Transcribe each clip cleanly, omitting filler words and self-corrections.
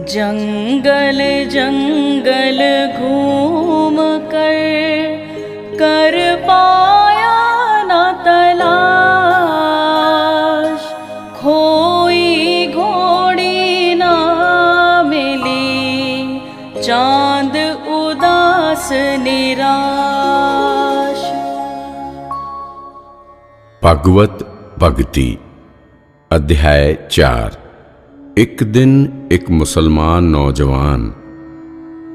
जंगल जंगल घूम कर पाया न तलाश, खोई घोड़ी ना मिली, चांद उदास निराश। भागवत भगति अध्याय 4। एक दिन एक मुसलमान नौजवान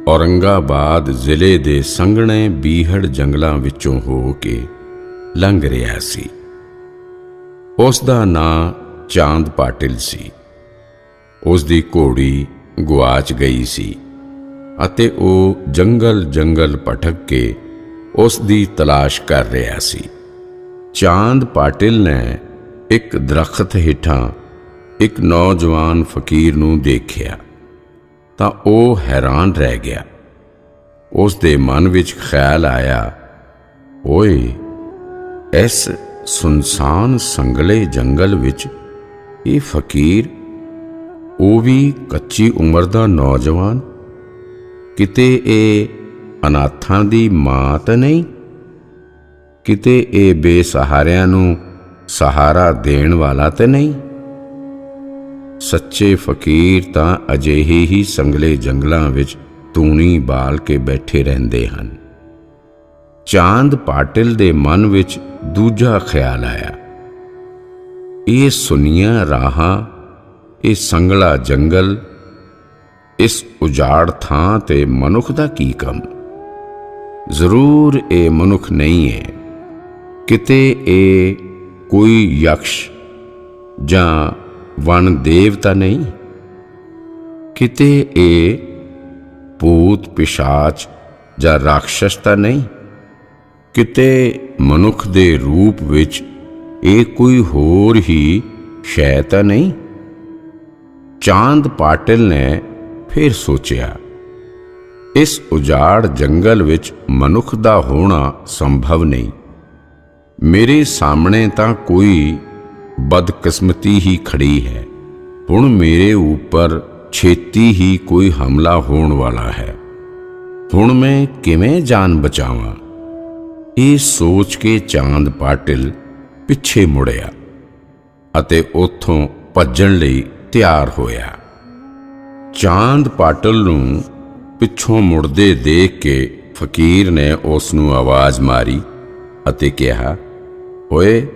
औरंगाबाद ਜ਼ਿਲ੍ਹੇ ਦੇ ਸੰਘਣੇ ਬੀਹੜ ਜੰਗਲਾਂ ਵਿੱਚੋਂ ਹੋ ਕੇ ਲੰਘ ਰਿਹਾ ਸੀ। ਉਸ ਦਾ ਨਾਂ ਚਾਂਦ ਪਾਟਿਲ ਸੀ। ਉਸ ਦੀ ਘੋੜੀ ਗੁਆਚ ਗਈ ਸੀ ਅਤੇ ਉਹ ਜੰਗਲ ਭਟਕ ਕੇ ਉਸ ਦੀ ਤਲਾਸ਼ ਕਰ ਰਿਹਾ ਸੀ। ਚਾਂਦ ਪਾਟਿਲ ਨੇ ਇੱਕ ਦਰਖਤ ਹੇਠਾਂ ਇੱਕ ਨੌਜਵਾਨ ਫਕੀਰ ਨੂੰ ਦੇਖਿਆ ਤਾਂ ਉਹ ਹੈਰਾਨ ਰਹਿ ਗਿਆ। ਉਸ ਦੇ ਮਨ ਵਿੱਚ ਖਿਆਲ ਆਇਆ, ਓਏ, ਇਸ ਸੁਨਸਾਨ ਸੰਗਲੇ ਜੰਗਲ ਵਿੱਚ ਇਹ ਫਕੀਰ, ਉਹ ਵੀ ਕੱਚੀ ਉਮਰ ਦਾ ਨੌਜਵਾਨ, ਕਿਤੇ ਇਹ ਅਨਾਥਾਂ ਦੀ ਮਾਂ ਤਾਂ ਨਹੀਂ? ਕਿਤੇ ਇਹ ਬੇਸਹਾਰਿਆਂ ਨੂੰ ਸਹਾਰਾ ਦੇਣ ਵਾਲਾ ਤਾਂ ਨਹੀਂ? ਸੱਚੇ ਫਕੀਰ ਤਾਂ ਅਜਿਹੇ ਹੀ ਸੰਗਲੇ ਜੰਗਲਾਂ ਵਿੱਚ ਤੂਣੀ ਬਾਲ ਕੇ ਬੈਠੇ ਰਹਿੰਦੇ ਹਨ। ਚਾਂਦ ਪਾਟਿਲ ਦੇ ਮਨ ਵਿੱਚ ਦੂਜਾ ਖਿਆਲ ਆਇਆ, ਇਹ ਸੁੰਨੀਆਂ ਰਾਹਾਂ, ਇਹ ਸੰਗਲਾ ਜੰਗਲ, ਇਸ ਉਜਾੜ ਥਾਂ ਤੇ ਮਨੁੱਖ ਦਾ ਕੀ ਕੰਮ? ਜ਼ਰੂਰ ਇਹ ਮਨੁੱਖ ਨਹੀਂ ਹੈ, ਕਿਤੇ ਇਹ ਕੋਈ ਯਕਸ਼ ਜਾਂ ਵਣ ਦੇਵਤਾ ਨਹੀਂ? ਕਿਤੇ ਇਹ ਭੂਤ ਪਿਸ਼ਾਚ ਜਾਂ ਰਾਖਸ਼ਸ ਤਾਂ ਨਹੀਂ? ਕਿਤੇ ਮਨੁੱਖ ਦੇ ਰੂਪ ਵਿੱਚ ਇਹ ਕੋਈ ਹੋਰ ਹੀ ਸ਼ੈ ਤਾਂ ਨਹੀਂ? ਚਾਂਦ ਪਾਟਿਲ ਨੇ ਫਿਰ ਸੋਚਿਆ, ਇਸ ਉਜਾੜ ਜੰਗਲ ਵਿੱਚ ਮਨੁੱਖ ਦਾ ਹੋਣਾ ਸੰਭਵ ਨਹੀਂ। ਮੇਰੇ ਸਾਹਮਣੇ ਤਾਂ ਕੋਈ ਬਦਕਿਸਮਤੀ ਹੀ ਖੜੀ ਹੈ। ਹੁਣ ਮੇਰੇ ਉੱਪਰ ਛੇਤੀ ਹੀ ਕੋਈ ਹਮਲਾ ਹੋਣ ਵਾਲਾ ਹੈ। ਹੁਣ ਮੈਂ ਕਿਵੇਂ ਜਾਨ ਬਚਾਵਾਂ? ਇਹ ਸੋਚ ਕੇ ਚਾਂਦ ਪਾਟਿਲ ਪਿੱਛੇ ਮੁੜਿਆ ਅਤੇ ਉੱਥੋਂ ਭੱਜਣ ਲਈ ਤਿਆਰ ਹੋਇਆ। ਚਾਂਦ ਪਾਟਿਲ ਨੂੰ ਪਿੱਛੋਂ ਮੁੜਦੇ ਦੇਖ ਕੇ ਫਕੀਰ ਨੇ ਉਸ ਨੂੰ ਆਵਾਜ਼ ਮਾਰੀ ਅਤੇ ਕਿਹਾ, ਓਏ,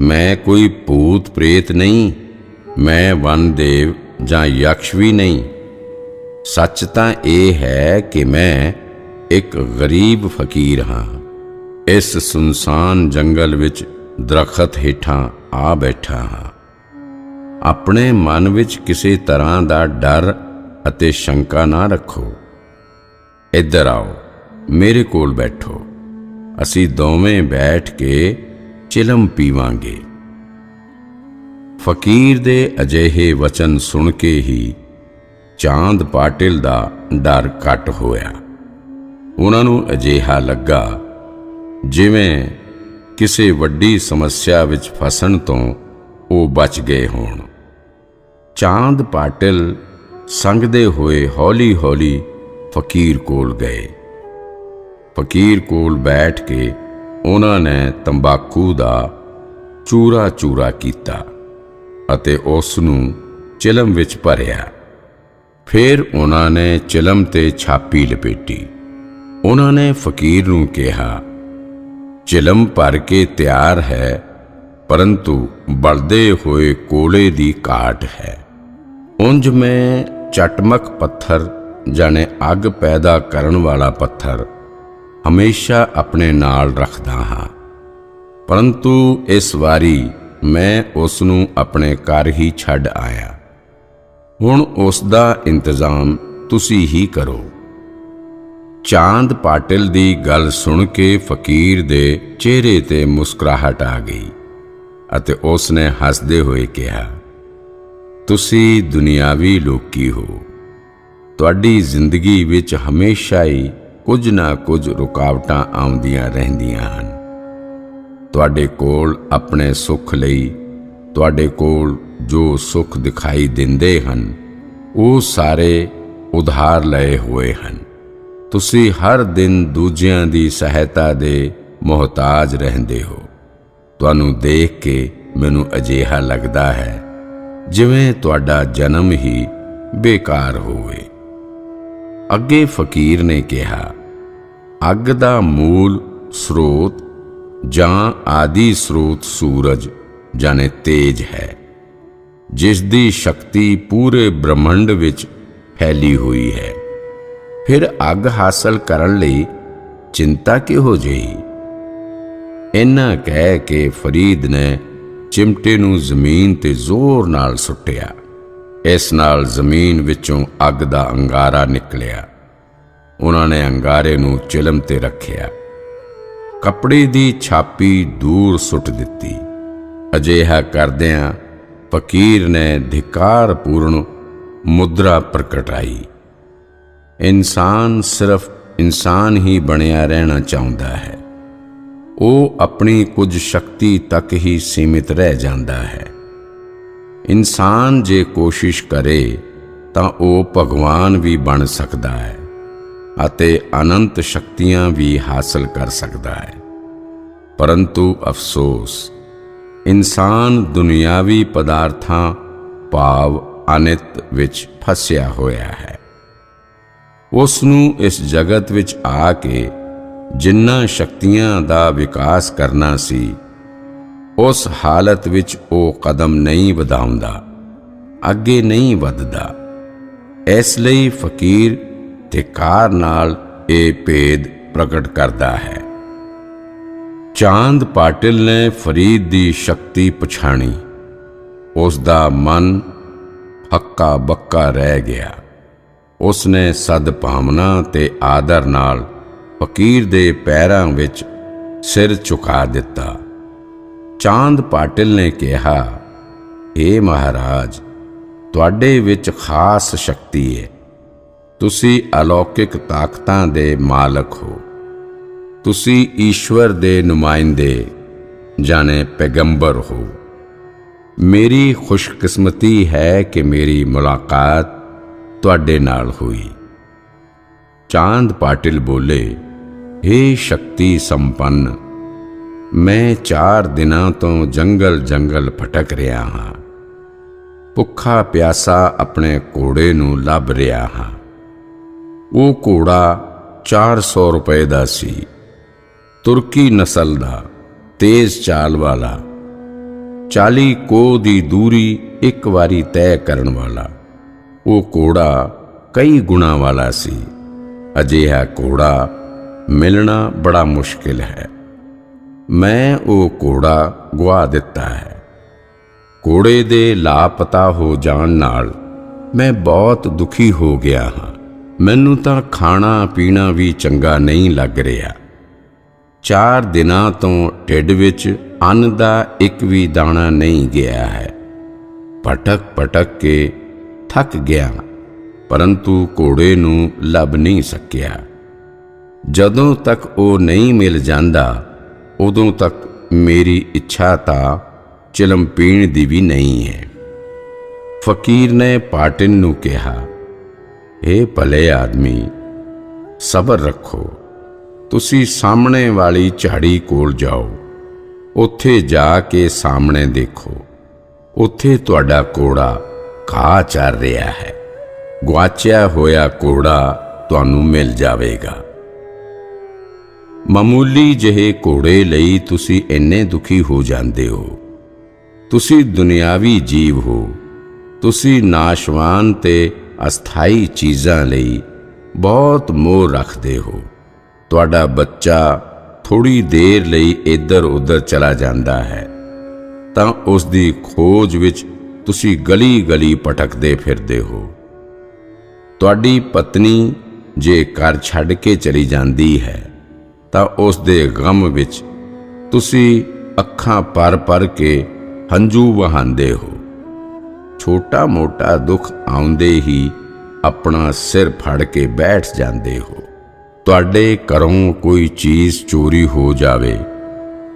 ਮੈਂ ਕੋਈ ਭੂਤ ਪ੍ਰੇਤ ਨਹੀਂ, ਮੈਂ ਵਨ ਦੇਵ ਜਾਂ ਯਕਸ਼ ਵੀ ਨਹੀਂ। ਸੱਚ ਤਾਂ ਇਹ ਹੈ ਕਿ ਮੈਂ ਇੱਕ ਗਰੀਬ ਫਕੀਰ ਹਾਂ। ਇਸ ਸੁਨਸਾਨ ਜੰਗਲ ਵਿੱਚ ਦਰਖਤ ਹੇਠਾਂ ਆ ਬੈਠਾ ਹਾਂ। ਆਪਣੇ ਮਨ ਵਿੱਚ ਕਿਸੇ ਤਰ੍ਹਾਂ ਦਾ ਡਰ ਅਤੇ ਸ਼ੰਕਾ ਨਾ ਰੱਖੋ। ਇੱਧਰ ਆਓ, ਮੇਰੇ ਕੋਲ ਬੈਠੋ। ਅਸੀਂ ਦੋਵੇਂ ਬੈਠ ਕੇ ਚਿਲਮ ਪੀਵਾਂਗੇ। ਫਕੀਰ ਦੇ ਅਜਿਹੇ ਵਚਨ ਸੁਣ ਕੇ ਹੀ ਚਾਂਦ ਪਾਟਿਲ ਦਾ ਡਰ ਘੱਟ ਹੋਇਆ। ਉਹਨਾਂ ਨੂੰ ਅਜਿਹਾ ਲੱਗਾ ਜਿਵੇਂ ਕਿਸੇ ਵੱਡੀ ਸਮੱਸਿਆ ਵਿੱਚ ਫਸਣ ਤੋਂ ਉਹ ਬਚ ਗਏ ਹੋਣ। ਚਾਂਦ ਪਾਟਿਲ ਸੰਗਦੇ ਹੋਏ ਹੌਲੀ-ਹੌਲੀ ਫਕੀਰ ਕੋਲ ਗਏ। ਫਕੀਰ ਕੋਲ ਬੈਠ ਕੇ ਉਹਨਾਂ ਨੇ ਤੰਬਾਕੂ ਦਾ ਚੂਰਾ ਕੀਤਾ ਅਤੇ ਉਸ ਨੂੰ ਚਿਲਮ ਵਿੱਚ ਭਰਿਆ। ਫਿਰ ਉਹਨਾਂ ਨੇ ਚਿਲਮ ਤੇ ਛਾਪੀ ਲਪੇਟੀ। ਉਹਨਾਂ ਨੇ ਫਕੀਰ ਨੂੰ ਕਿਹਾ, ਚਿਲਮ ਭਰ ਕੇ ਤਿਆਰ ਹੈ, ਪਰੰਤੂ ਬਲਦੇ ਹੋਏ ਕੋਲੇ ਦੀ ਘਾਟ ਹੈ। ਉਂਝ ਮੈਂ ਚਟਮਕ ਪੱਥਰ ਜਾਣੇ ਅੱਗ ਪੈਦਾ ਕਰਨ ਵਾਲਾ ਪੱਥਰ ਹਮੇਸ਼ਾ ਆਪਣੇ ਨਾਲ ਰੱਖਦਾ ਹਾਂ, ਪਰੰਤੂ ਇਸ ਵਾਰੀ ਮੈਂ ਉਸ ਨੂੰ ਆਪਣੇ ਘਰ ਹੀ ਛੱਡ ਆਇਆ। ਹੁਣ ਉਸ ਦਾ ਇੰਤਜ਼ਾਮ ਤੁਸੀਂ ਹੀ ਕਰੋ। ਚਾਂਦ ਪਾਟਿਲ ਦੀ ਗੱਲ ਸੁਣ ਕੇ ਫਕੀਰ ਦੇ ਚਿਹਰੇ ਤੇ ਮੁਸਕਰਾਹਟ ਆ ਗਈ ਅਤੇ ਉਸ ਨੇ ਹੱਸਦੇ ਹੋਏ ਕਿਹਾ, ਤੁਸੀਂ ਦੁਨਿਆਵੀ ਲੋਕੀ ਹੋ। ਤੁਹਾਡੀ ਜ਼ਿੰਦਗੀ ਵਿੱਚ ਹਮੇਸ਼ਾ ਹੀ ਕੁਝ ਨਾ ਕੁਝ ਰੁਕਾਵਟਾਂ ਆਉਂਦੀਆਂ ਰਹਿੰਦੀਆਂ ਹਨ। ਤੁਹਾਡੇ ਕੋਲ ਆਪਣੇ ਸੁੱਖ ਲਈ, ਤੁਹਾਡੇ ਕੋਲ ਜੋ ਸੁੱਖ ਦਿਖਾਈ ਦਿੰਦੇ ਹਨ, ਉਹ ਸਾਰੇ ਉਧਾਰ ਲਏ ਹੋਏ ਹਨ। ਤੁਸੀਂ ਹਰ ਦਿਨ ਦੂਜਿਆਂ ਦੀ ਸਹਾਇਤਾ ਦੇ ਮੁਹਤਾਜ ਰਹਿੰਦੇ ਹੋ। ਤੁਹਾਨੂੰ ਦੇਖ ਕੇ ਮੈਨੂੰ ਅਜਿਹਾ ਲੱਗਦਾ ਹੈ ਜਿਵੇਂ ਤੁਹਾਡਾ ਜਨਮ ਹੀ ਬੇਕਾਰ ਹੋਵੇ। ਅੱਗੇ ਫਕੀਰ ਨੇ ਕਿਹਾ, ਅੱਗ ਦਾ ਮੂਲ ਸਰੋਤ ਜਾਂ ਆਦਿ ਸਰੋਤ ਸੂਰਜ ਜਾਣੇ ਤੇਜ ਹੈ, ਜਿਸ ਦੀ ਸ਼ਕਤੀ ਪੂਰੇ ਬ੍ਰਹਮੰਡ ਵਿੱਚ ਫੈਲੀ ਹੋਈ ਹੈ। ਫਿਰ ਅੱਗ ਹਾਸਲ ਕਰਨ ਲਈ ਚਿੰਤਾ ਕਿਹੋ ਜਿਹੀ? ਇੰਨਾ ਕਹਿ ਕੇ ਫਰੀਦ ਨੇ ਚਿਮਟੇ ਨੂੰ ਜ਼ਮੀਨ ਤੇ ਜ਼ੋਰ ਨਾਲ ਸੁੱਟਿਆ। ਇਸ ਨਾਲ ਜ਼ਮੀਨ ਵਿੱਚੋਂ ਅੱਗ ਦਾ ਅੰਗਾਰਾ ਨਿਕਲਿਆ। ਉਹਨਾਂ ਨੇ ਅੰਗਾਰੇ ਨੂੰ ਚਿਲਮ ਤੇ ਰੱਖਿਆ, ਕੱਪੜੇ ਦੀ ਛਾਪੀ ਦੂਰ ਸੁੱਟ ਦਿੱਤੀ। ਅਜਿਹਾ ਕਰਦਿਆਂ ਫਕੀਰ ਨੇ ધિੱਕਾਰਪੂਰਨ ਮੁਦਰਾ ਪ੍ਰਗਟਾਈ। ਇਨਸਾਨ ਸਿਰਫ ਇਨਸਾਨ ਹੀ ਬਣਿਆ ਰਹਿਣਾ ਚਾਹੁੰਦਾ ਹੈ। ਉਹ ਆਪਣੀ ਕੁਝ ਸ਼ਕਤੀ ਤੱਕ ਹੀ ਸੀਮਿਤ ਰਹਿ ਜਾਂਦਾ ਹੈ। ਇਨਸਾਨ ਜੇ ਕੋਸ਼ਿਸ਼ ਕਰੇ ਤਾਂ ਉਹ ਭਗਵਾਨ ਵੀ ਬਣ ਸਕਦਾ ਹੈ ਅਤੇ ਅਨੰਤ ਸ਼ਕਤੀਆਂ ਵੀ ਹਾਸਲ ਕਰ ਸਕਦਾ ਹੈ। ਪਰੰਤੂ ਅਫਸੋਸ, ਇਨਸਾਨ ਦੁਨਿਆਵੀ ਪਦਾਰਥਾਂ ਭਾਵ ਅਨਿਤ ਵਿੱਚ ਫਸਿਆ ਹੋਇਆ ਹੈ। ਉਸ ਨੂੰ ਇਸ ਜਗਤ ਵਿੱਚ ਆ ਕੇ ਜਿੰਨਾ ਸ਼ਕਤੀਆਂ ਦਾ ਵਿਕਾਸ ਕਰਨਾ ਸੀ, ਉਸ ਹਾਲਤ ਵਿੱਚ ਉਹ ਕਦਮ ਨਹੀਂ ਵਧਾਉਂਦਾ, ਅੱਗੇ ਨਹੀਂ ਵੱਧਦਾ। ਇਸ ਲਈ ਫਕੀਰ धिक्कार ਨਾਲ ਇਹ ਭੇਦ ਪ੍ਰਗਟ ਕਰਦਾ ਹੈ। ਚਾਂਦ ਪਾਟਿਲ ਨੇ ਫਰੀਦ ਦੀ ਸ਼ਕਤੀ ਪਛਾਣੀ। ਉਸ ਦਾ ਮਨ ਹੱਕਾ ਬੱਕਾ ਰਹਿ ਗਿਆ। ਉਸ ਨੇ ਸਦਭਾਵਨਾ ਤੇ ਆਦਰ ਨਾਲ ਫਕੀਰ ਦੇ ਪੈਰਾਂ ਵਿੱਚ ਸਿਰ ਝੁਕਾ ਦਿੱਤਾ। ਚਾਂਦ ਪਾਟਿਲ ਨੇ ਕਿਹਾ, "हे ਮਹਾਰਾਜ, ਤੁਹਾਡੇ ਵਿੱਚ ਖਾਸ ਸ਼ਕਤੀ ਹੈ। ਤੁਸੀਂ ਅਲੌਕਿਕ ਤਾਕਤਾਂ ਦੇ ਮਾਲਕ ਹੋ। ਤੁਸੀਂ ਈਸ਼ਵਰ ਦੇ ਨੁਮਾਇੰਦੇ ਜਾਣੇ ਪੈਗੰਬਰ ਹੋ। ਮੇਰੀ ਖੁਸ਼ਕਿਸਮਤੀ ਹੈ ਕਿ ਮੇਰੀ ਮੁਲਾਕਾਤ ਤੁਹਾਡੇ ਨਾਲ ਹੋਈ। ਚਾਂਦ ਪਾਟਿਲ ਬੋਲੇ, हे ਸ਼ਕਤੀ ਸੰਪੰਨ, ਮੈਂ 4 ਦਿਨਾਂ ਤੋਂ ਜੰਗਲ ਭਟਕ ਰਿਹਾ ਹਾਂ। ਭੁੱਖਾ ਪਿਆਸਾ ਆਪਣੇ ਘੋੜੇ ਨੂੰ ਲੱਭ ਰਿਹਾ ਹਾਂ। ਉਹ ਘੋੜਾ 400 ਰੁਪਏ ਦਾ ਸੀ, ਤੁਰਕੀ ਨਸਲ ਦਾ, ਤੇਜ਼ ਚਾਲ ਵਾਲਾ, 40 ਕੋਹ ਦੀ ਦੂਰੀ ਇੱਕ ਵਾਰੀ ਤੈਅ ਕਰਨ ਵਾਲਾ। ਉਹ ਘੋੜਾ ਕਈ ਗੁਣਾ ਵਾਲਾ ਸੀ। ਅਜਿਹਾ ਘੋੜਾ ਮਿਲਣਾ ਬੜਾ ਮੁਸ਼ਕਿਲ ਹੈ। ਮੈਂ ਉਹ ਘੋੜਾ ਗੁਆ ਦਿੱਤਾ ਹੈ। ਘੋੜੇ ਦੇ ਲਾਪਤਾ ਹੋ ਜਾਣ ਨਾਲ ਮੈਂ ਬਹੁਤ ਦੁਖੀ ਹੋ ਗਿਆ ਹਾਂ। ਮੈਨੂੰ ਤਾਂ ਖਾਣਾ ਪੀਣਾ ਵੀ ਚੰਗਾ ਨਹੀਂ ਲੱਗ ਰਿਹਾ। 4 ਦਿਨਾਂ ਤੋਂ ਢਿੱਡ ਵਿੱਚ ਅੰਨ ਦਾ ਇੱਕ ਵੀ ਦਾਣਾ ਨਹੀਂ ਗਿਆ ਹੈ। ਭਟਕ ਕੇ ਥੱਕ ਗਿਆ, ਪਰੰਤੂ ਘੋੜੇ ਨੂੰ ਲੱਭ ਨਹੀਂ ਸਕਿਆ। ਜਦੋਂ ਤੱਕ ਉਹ ਨਹੀਂ ਮਿਲ ਜਾਂਦਾ, ਉਦੋਂ ਤੱਕ ਮੇਰੀ ਇੱਛਾ ਤਾਂ ਚਿਲਮ ਪੀਣ ਦੀ ਵੀ ਨਹੀਂ ਹੈ। ਫਕੀਰ ਨੇ ਪਾਟਿਲ ਨੂੰ ਕਿਹਾ, "हे ਭਲੇ ਆਦਮੀ, ਸਬਰ ਰੱਖੋ। ਤੁਸੀਂ ਸਾਹਮਣੇ ਵਾਲੀ ਝਾੜੀ ਕੋਲ ਜਾਓ। ਉੱਥੇ ਜਾ ਕੇ ਸਾਹਮਣੇ ਦੇਖੋ। ਉੱਥੇ ਤੁਹਾਡਾ ਘੋੜਾ ਘਾਹ ਚਰ ਰਿਹਾ ਹੈ। ਗੁਆਚਿਆ ਹੋਇਆ ਘੋੜਾ ਤੁਹਾਨੂੰ ਮਿਲ ਜਾਵੇਗਾ। ਮਾਮੂਲੀ ਜਿਹੇ ਘੋੜੇ ਲਈ ਤੁਸੀਂ ਇੰਨੇ ਦੁਖੀ ਹੋ ਜਾਂਦੇ ਹੋ। ਤੁਸੀਂ ਦੁਨਿਆਵੀ ਜੀਵ ਹੋ। ਤੁਸੀਂ ਨਾਸ਼ਵਾਨ ਤੇ ਅਸਥਾਈ ਚੀਜ਼ਾਂ ਲਈ ਬਹੁਤ ਮੋਹ ਰੱਖਦੇ ਹੋ। ਤੁਹਾਡਾ ਬੱਚਾ ਥੋੜੀ ਦੇਰ ਲਈ ਇੱਧਰ ਉੱਧਰ ਚਲਾ ਜਾਂਦਾ ਹੈ ਤਾਂ ਉਸ ਦੀ ਖੋਜ ਵਿੱਚ ਤੁਸੀਂ ਗਲੀ ਭਟਕਦੇ ਫਿਰਦੇ ਹੋ। ਤੁਹਾਡੀ ਪਤਨੀ ਜੇ ਘਰ ਛੱਡ ਕੇ ਚਲੀ ਜਾਂਦੀ ਹੈ ਤਾਂ ਉਸ ਦੇ ਗਮ ਵਿੱਚ ਤੁਸੀਂ ਅੱਖਾਂ ਭਰ ਕੇ ਹੰਝੂ ਵਹਾਉਂਦੇ ਹੋ। ਛੋਟਾ ਮੋਟਾ ਦੁੱਖ ਆਉਂਦੇ ਹੀ ਆਪਣਾ ਸਿਰ ਫੜ ਕੇ ਬੈਠ ਜਾਂਦੇ ਹੋ। ਤੁਹਾਡੇ ਘਰੋਂ ਕੋਈ ਚੀਜ਼ ਚੋਰੀ ਹੋ ਜਾਵੇ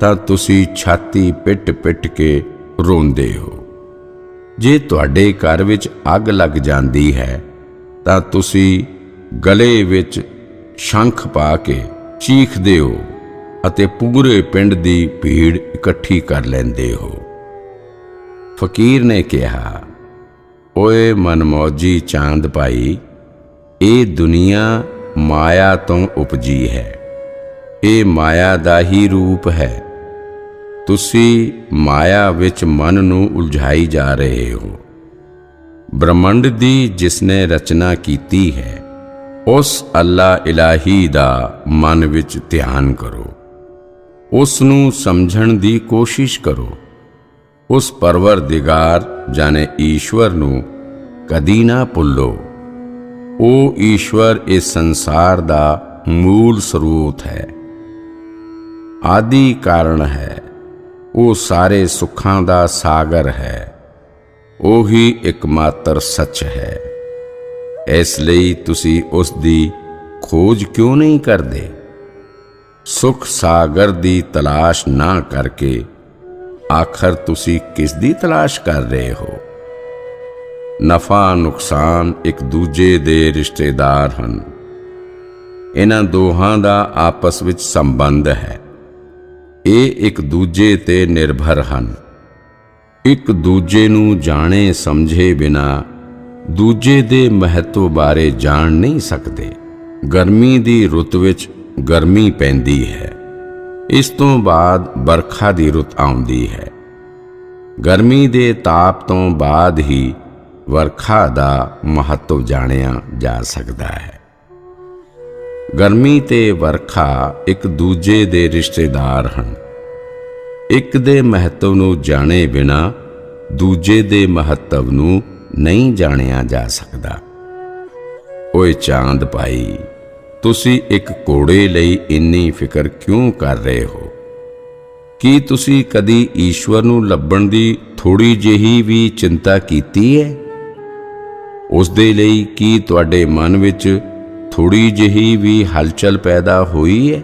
ਤਾਂ ਤੁਸੀਂ ਛਾਤੀ ਪਿੱਟ ਕੇ ਰੋਂਦੇ ਹੋ। ਜੇ ਤੁਹਾਡੇ ਘਰ ਵਿੱਚ ਅੱਗ ਲੱਗ ਜਾਂਦੀ ਹੈ ਤਾਂ ਤੁਸੀਂ ਗਲੇ ਵਿੱਚ ਸ਼ੰਖ ਪਾ ਕੇ ਚੀਖਦੇ ਹੋ ਅਤੇ ਪੂਰੇ ਪਿੰਡ ਦੀ ਭੀੜ ਇਕੱਠੀ ਕਰ ਲੈਂਦੇ ਹੋ। ਫਕੀਰ ਨੇ ਕਿਹਾ, ਓਏ ਮਨਮੌਜੀ ਚਾਂਦ ਭਾਈ, ਇਹ ਦੁਨੀਆ ਮਾਇਆ ਤੋਂ ਉਪਜੀ ਹੈ, ਇਹ ਮਾਇਆ ਦਾ ਹੀ ਰੂਪ ਹੈ। ਤੁਸੀਂ ਮਾਇਆ ਵਿੱਚ ਮਨ ਨੂੰ ਉਲਝਾਈ ਜਾ ਰਹੇ ਹੋ। ਬ੍ਰਹਮੰਡ ਦੀ ਜਿਸਨੇ ਰਚਨਾ ਕੀਤੀ ਹੈ, ਉਸ ਅੱਲਾ ਇਲਾਹੀ ਦਾ ਮਨ ਵਿੱਚ ਧਿਆਨ ਕਰੋ, ਉਸ ਨੂੰ ਸਮਝਣ ਦੀ ਕੋਸ਼ਿਸ਼ ਕਰੋ। ਉਸ ਪਰਵਰਦਿਗਾਰ ਜਾਨੇ ਈਸ਼ਵਰ ਨੂੰ ਕਦੀ ਨਾ ਭੁੱਲੋ। ਉਹ ਈਸ਼ਵਰ ਇਸ ਸੰਸਾਰ ਦਾ ਮੂਲ ਸਰੋਤ ਹੈ, ਆਦਿ ਕਾਰਨ ਹੈ। ਉਹ ਸਾਰੇ ਸੁੱਖਾਂ ਦਾ ਸਾਗਰ ਹੈ, ਉਹੀ ਇੱਕਮਾਤਰ ਸੱਚ ਹੈ। ਇਸ ਲਈ ਤੁਸੀਂ ਉਸ ਦੀ ਖੋਜ ਕਿਉਂ ਨਹੀਂ ਕਰਦੇ? ਸੁਖ ਸਾਗਰ ਦੀ ਤਲਾਸ਼ ਨਾ ਕਰਕੇ ਆਖਰ ਤੁਸੀਂ ਕਿਸ ਦੀ ਤਲਾਸ਼ ਕਰ ਰਹੇ ਹੋ? ਨਫਾ ਨੁਕਸਾਨ ਇੱਕ ਦੂਜੇ ਦੇ ਰਿਸ਼ਤੇਦਾਰ ਹਨ। ਇਹਨਾਂ ਦੋਹਾਂ ਦਾ ਆਪਸ ਵਿੱਚ ਸੰਬੰਧ ਹੈ। ਇਹ ਇੱਕ ਦੂਜੇ ਤੇ ਨਿਰਭਰ ਹਨ। ਇੱਕ ਦੂਜੇ ਨੂੰ ਜਾਣੇ ਸਮਝੇ ਬਿਨਾ ਦੂਜੇ ਦੇ ਮਹੱਤਵ ਬਾਰੇ ਜਾਣ ਨਹੀਂ ਸਕਦੇ। ਗਰਮੀ ਦੀ ਰੁੱਤ ਵਿੱਚ ਗਰਮੀ ਪੈਂਦੀ ਹੈ, ਇਸ ਤੋਂ ਬਾਅਦ ਬਰਖਾ ਦੀ ਰੁੱਤ ਆਉਂਦੀ ਹੈ। ਗਰਮੀ ਦੇ ਤਾਪ ਤੋਂ ਬਾਅਦ ਹੀ ਵਰਖਾ ਦਾ ਮਹੱਤਵ ਜਾਣਿਆ ਜਾ ਸਕਦਾ ਹੈ। ਗਰਮੀ ਤੇ ਵਰਖਾ ਇੱਕ ਦੂਜੇ ਦੇ ਰਿਸ਼ਤੇਦਾਰ ਹਨ। ਇੱਕ ਦੇ ਮਹੱਤਵ ਨੂੰ ਜਾਣੇ ਬਿਨਾ ਦੂਜੇ ਦੇ ਮਹੱਤਵ ਨੂੰ ਨਹੀਂ ਜਾਣਿਆ ਜਾ ਸਕਦਾ। ਓਏ ਚਾਂਦ ਭਾਈ, ਤੁਸੀਂ ਇੱਕ ਘੋੜੇ ਲਈ ਇੰਨੀ ਫਿਕਰ ਕਿਉਂ ਕਰ ਰਹੇ ਹੋ? ਕੀ ਤੁਸੀਂ ਕਦੀ ਈਸ਼ਵਰ ਨੂੰ ਲੱਭਣ ਦੀ ਥੋੜੀ ਜਿਹੀ ਵੀ ਚਿੰਤਾ ਕੀਤੀ ਹੈ? ਉਸ ਦੇ ਲਈ ਕੀ ਤੁਹਾਡੇ ਮਨ ਵਿੱਚ ਥੋੜੀ ਜਿਹੀ ਵੀ ਹਲਚਲ ਪੈਦਾ ਹੋਈ ਹੈ?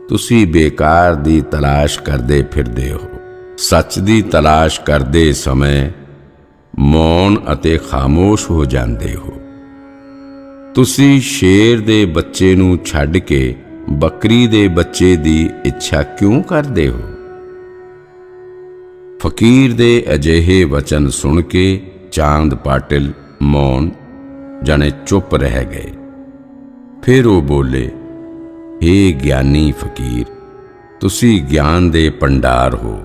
ਤੁਸੀਂ ਬੇਕਾਰ ਦੀ ਤਲਾਸ਼ ਕਰਦੇ ਫਿਰਦੇ ਹੋ। ਸੱਚ ਦੀ ਤਲਾਸ਼ ਕਰਦੇ ਸਮੇਂ ਮੌਨ ਅਤੇ ਖਾਮੋਸ਼ ਹੋ ਜਾਂਦੇ ਹੋ। ਤੁਸੀਂ ਸ਼ੇਰ ਦੇ ਬੱਚੇ ਨੂੰ ਛੱਡ ਕੇ ਬੱਕਰੀ ਦੇ ਬੱਚੇ ਦੀ ਇੱਛਾ ਕਿਉਂ ਕਰਦੇ ਹੋ? ਫਕੀਰ ਦੇ ਅਜਿਹੇ ਵਚਨ ਸੁਣ ਕੇ ਚਾਂਦ ਪਾਟਿਲ ਮੌਨ ਜਾਣੇ ਚੁੱਪ ਰਹਿ ਗਏ। ਫਿਰ ਉਹ ਬੋਲੇ, ਹੇ ਗਿਆਨੀ ਫਕੀਰ, ਤੁਸੀਂ ਗਿਆਨ ਦੇ ਭੰਡਾਰ ਹੋ।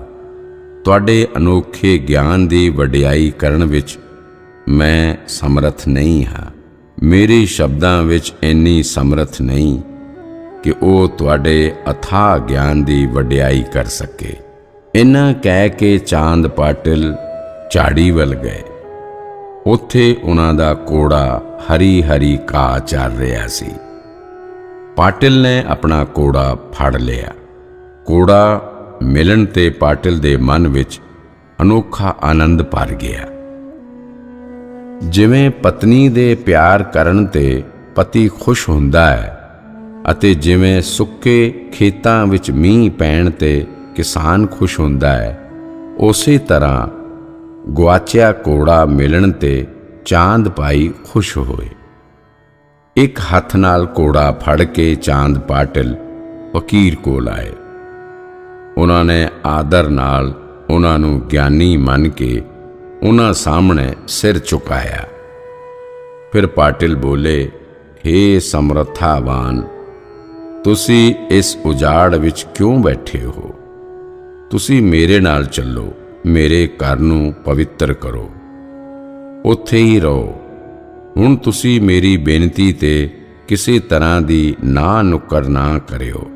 ਤੁਹਾਡੇ ਅਨੋਖੇ ਗਿਆਨ ਦੀ ਵਡਿਆਈ ਕਰਨ ਵਿੱਚ ਮੈਂ ਸਮਰੱਥ ਨਹੀਂ ਹਾਂ। ਮੇਰੇ ਸ਼ਬਦਾਂ ਵਿੱਚ ਇੰਨੀ ਸਮਰੱਥ ਨਹੀਂ ਕਿ ਉਹ ਤੁਹਾਡੇ ਅਥਾਹ ਗਿਆਨ ਦੀ ਵਡਿਆਈ ਕਰ ਸਕੇ। ਇੰਨਾ ਕਹਿ ਕੇ ਚਾਂਦ ਪਾਟਿਲ ਝਾੜੀ ਵੱਲ ਗਏ। ਉੱਥੇ ਉਹਨਾਂ ਦਾ ਕੋੜਾ ਹਰੀ ਹਰੀ ਘਾਹ ਚਰ ਰਿਹਾ ਸੀ। ਪਾਟਿਲ ਨੇ ਆਪਣਾ ਕੋੜਾ ਫੜ ਲਿਆ। ਕੋੜਾ ਮਿਲਣ ਤੇ ਪਾਟਿਲ ਦੇ ਮਨ ਵਿੱਚ ਅਨੋਖਾ ਆਨੰਦ ਭਰ ਗਿਆ। ਜਿਵੇਂ ਪਤਨੀ ਦੇ ਪਿਆਰ ਕਰਨ ਤੇ ਪਤੀ ਖੁਸ਼ ਹੁੰਦਾ ਹੈ ਅਤੇ ਜਿਵੇਂ ਸੁੱਕੇ ਖੇਤਾਂ ਵਿੱਚ ਮੀਂਹ ਪੈਣ ਤੇ ਕਿਸਾਨ ਖੁਸ਼ ਹੁੰਦਾ ਹੈ, ਉਸੇ ਤਰ੍ਹਾਂ ਗੁਆਚਿਆ ਕੋੜਾ ਮਿਲਣ ਤੇ ਚਾਂਦ ਭਾਈ ਖੁਸ਼ ਹੋਏ। ਇੱਕ ਹੱਥ ਨਾਲ ਕੋੜਾ ਫੜ ਕੇ ਚਾਂਦ ਪਾਟਿਲ ਫਕੀਰ ਕੋਲ ਆਏ। ਉਹਨਾਂ ਨੇ ਆਦਰ ਨਾਲ ਉਹਨਾਂ ਨੂੰ ਗਿਆਨੀ ਮੰਨ ਕੇ ਉਹਨਾਂ ਸਾਹਮਣੇ ਸਿਰ ਝੁਕਾਇਆ। ਫਿਰ ਪਾਟਿਲ ਬੋਲੇ, ਹੇ ਸਮਰੱਥਾਵਾਨ, ਤੁਸੀਂ ਇਸ ਉਜਾੜ ਵਿੱਚ ਕਿਉਂ ਬੈਠੇ ਹੋ? ਤੁਸੀਂ ਮੇਰੇ ਨਾਲ ਚੱਲੋ, ਮੇਰੇ ਘਰ ਨੂੰ ਪਵਿੱਤਰ ਕਰੋ, ਉੱਥੇ ਹੀ ਰਹੋ। ਹੁਣ ਤੁਸੀਂ ਮੇਰੀ ਬੇਨਤੀ ਤੇ ਕਿਸੇ ਤਰ੍ਹਾਂ ਦੀ ਨਾ ਨੁੱਕਰ ਨਾ ਕਰਿਓ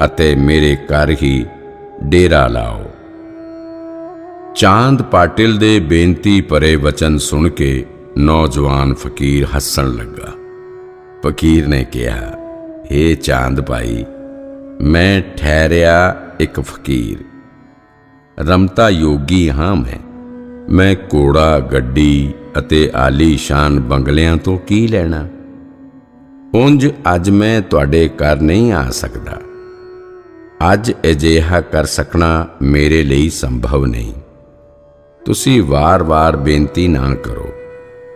ਅਤੇ ਮੇਰੇ ਘਰ ਹੀ ਡੇਰਾ ਲਾਓ। ਚਾਂਦ ਪਾਟਿਲ ਦੇ ਬੇਨਤੀ ਭਰੇ ਵਚਨ ਸੁਣ ਕੇ ਨੌਜਵਾਨ ਫਕੀਰ ਹੱਸਣ ਲੱਗਾ। ਫਕੀਰ ਨੇ ਕਿਹਾ, ਹੇ ਚਾਂਦ ਭਾਈ, ਮੈਂ ਠਹਿਰਿਆ ਇੱਕ ਫਕੀਰ, ਰਮਤਾ ਯੋਗੀ ਹਾਂ। ਮੈਂ ਘੋੜਾ, ਗੱਡੀ ਅਤੇ ਆਲੀਸ਼ਾਨ ਬੰਗਲਿਆਂ ਤੋਂ ਕੀ ਲੈਣਾ? ਉਂਝ ਅੱਜ ਮੈਂ ਤੁਹਾਡੇ ਘਰ ਨਹੀਂ ਆ ਸਕਦਾ। ਅੱਜ ਅਜਿਹਾ ਕਰ ਸਕਣਾ ਮੇਰੇ ਲਈ ਸੰਭਵ ਨਹੀਂ। ਤੁਸੀਂ ਵਾਰ-ਵਾਰ ਬੇਨਤੀ ਨਾ ਕਰੋ।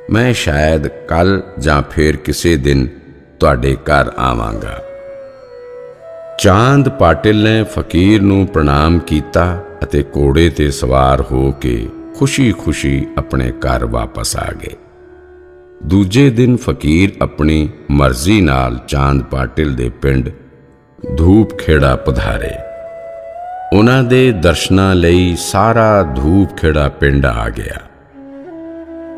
ਮੈਂ ਸ਼ਾਇਦ ਕੱਲ ਜਾਂ ਫਿਰ ਕਿਸੇ ਦਿਨ ਤੁਹਾਡੇ ਘਰ ਆਵਾਂਗਾ। ਚਾਂਦ ਪਾਟਿਲ ਨੇ ਫਕੀਰ ਨੂੰ ਪ੍ਰਣਾਮ ਕੀਤਾ ਅਤੇ ਘੋੜੇ ਤੇ ਸਵਾਰ ਹੋ ਕੇ ਖੁਸ਼ੀ-ਖੁਸ਼ੀ ਆਪਣੇ ਘਰ ਵਾਪਸ ਆ ਗਏ। ਦੂਜੇ ਦਿਨ ਫਕੀਰ ਆਪਣੀ ਮਰਜ਼ੀ ਨਾਲ ਚਾਂਦ ਪਾਟਿਲ ਦੇ ਪਿੰਡ ਧੂਪ ਖੇੜਾ ਪਧਾਰੇ। ਉਹਨਾਂ ਦੇ ਦਰਸ਼ਨਾਂ ਲਈ ਸਾਰਾ ਧੂਪ ਖੇੜਾ ਪਿੰਡ ਆ ਗਿਆ।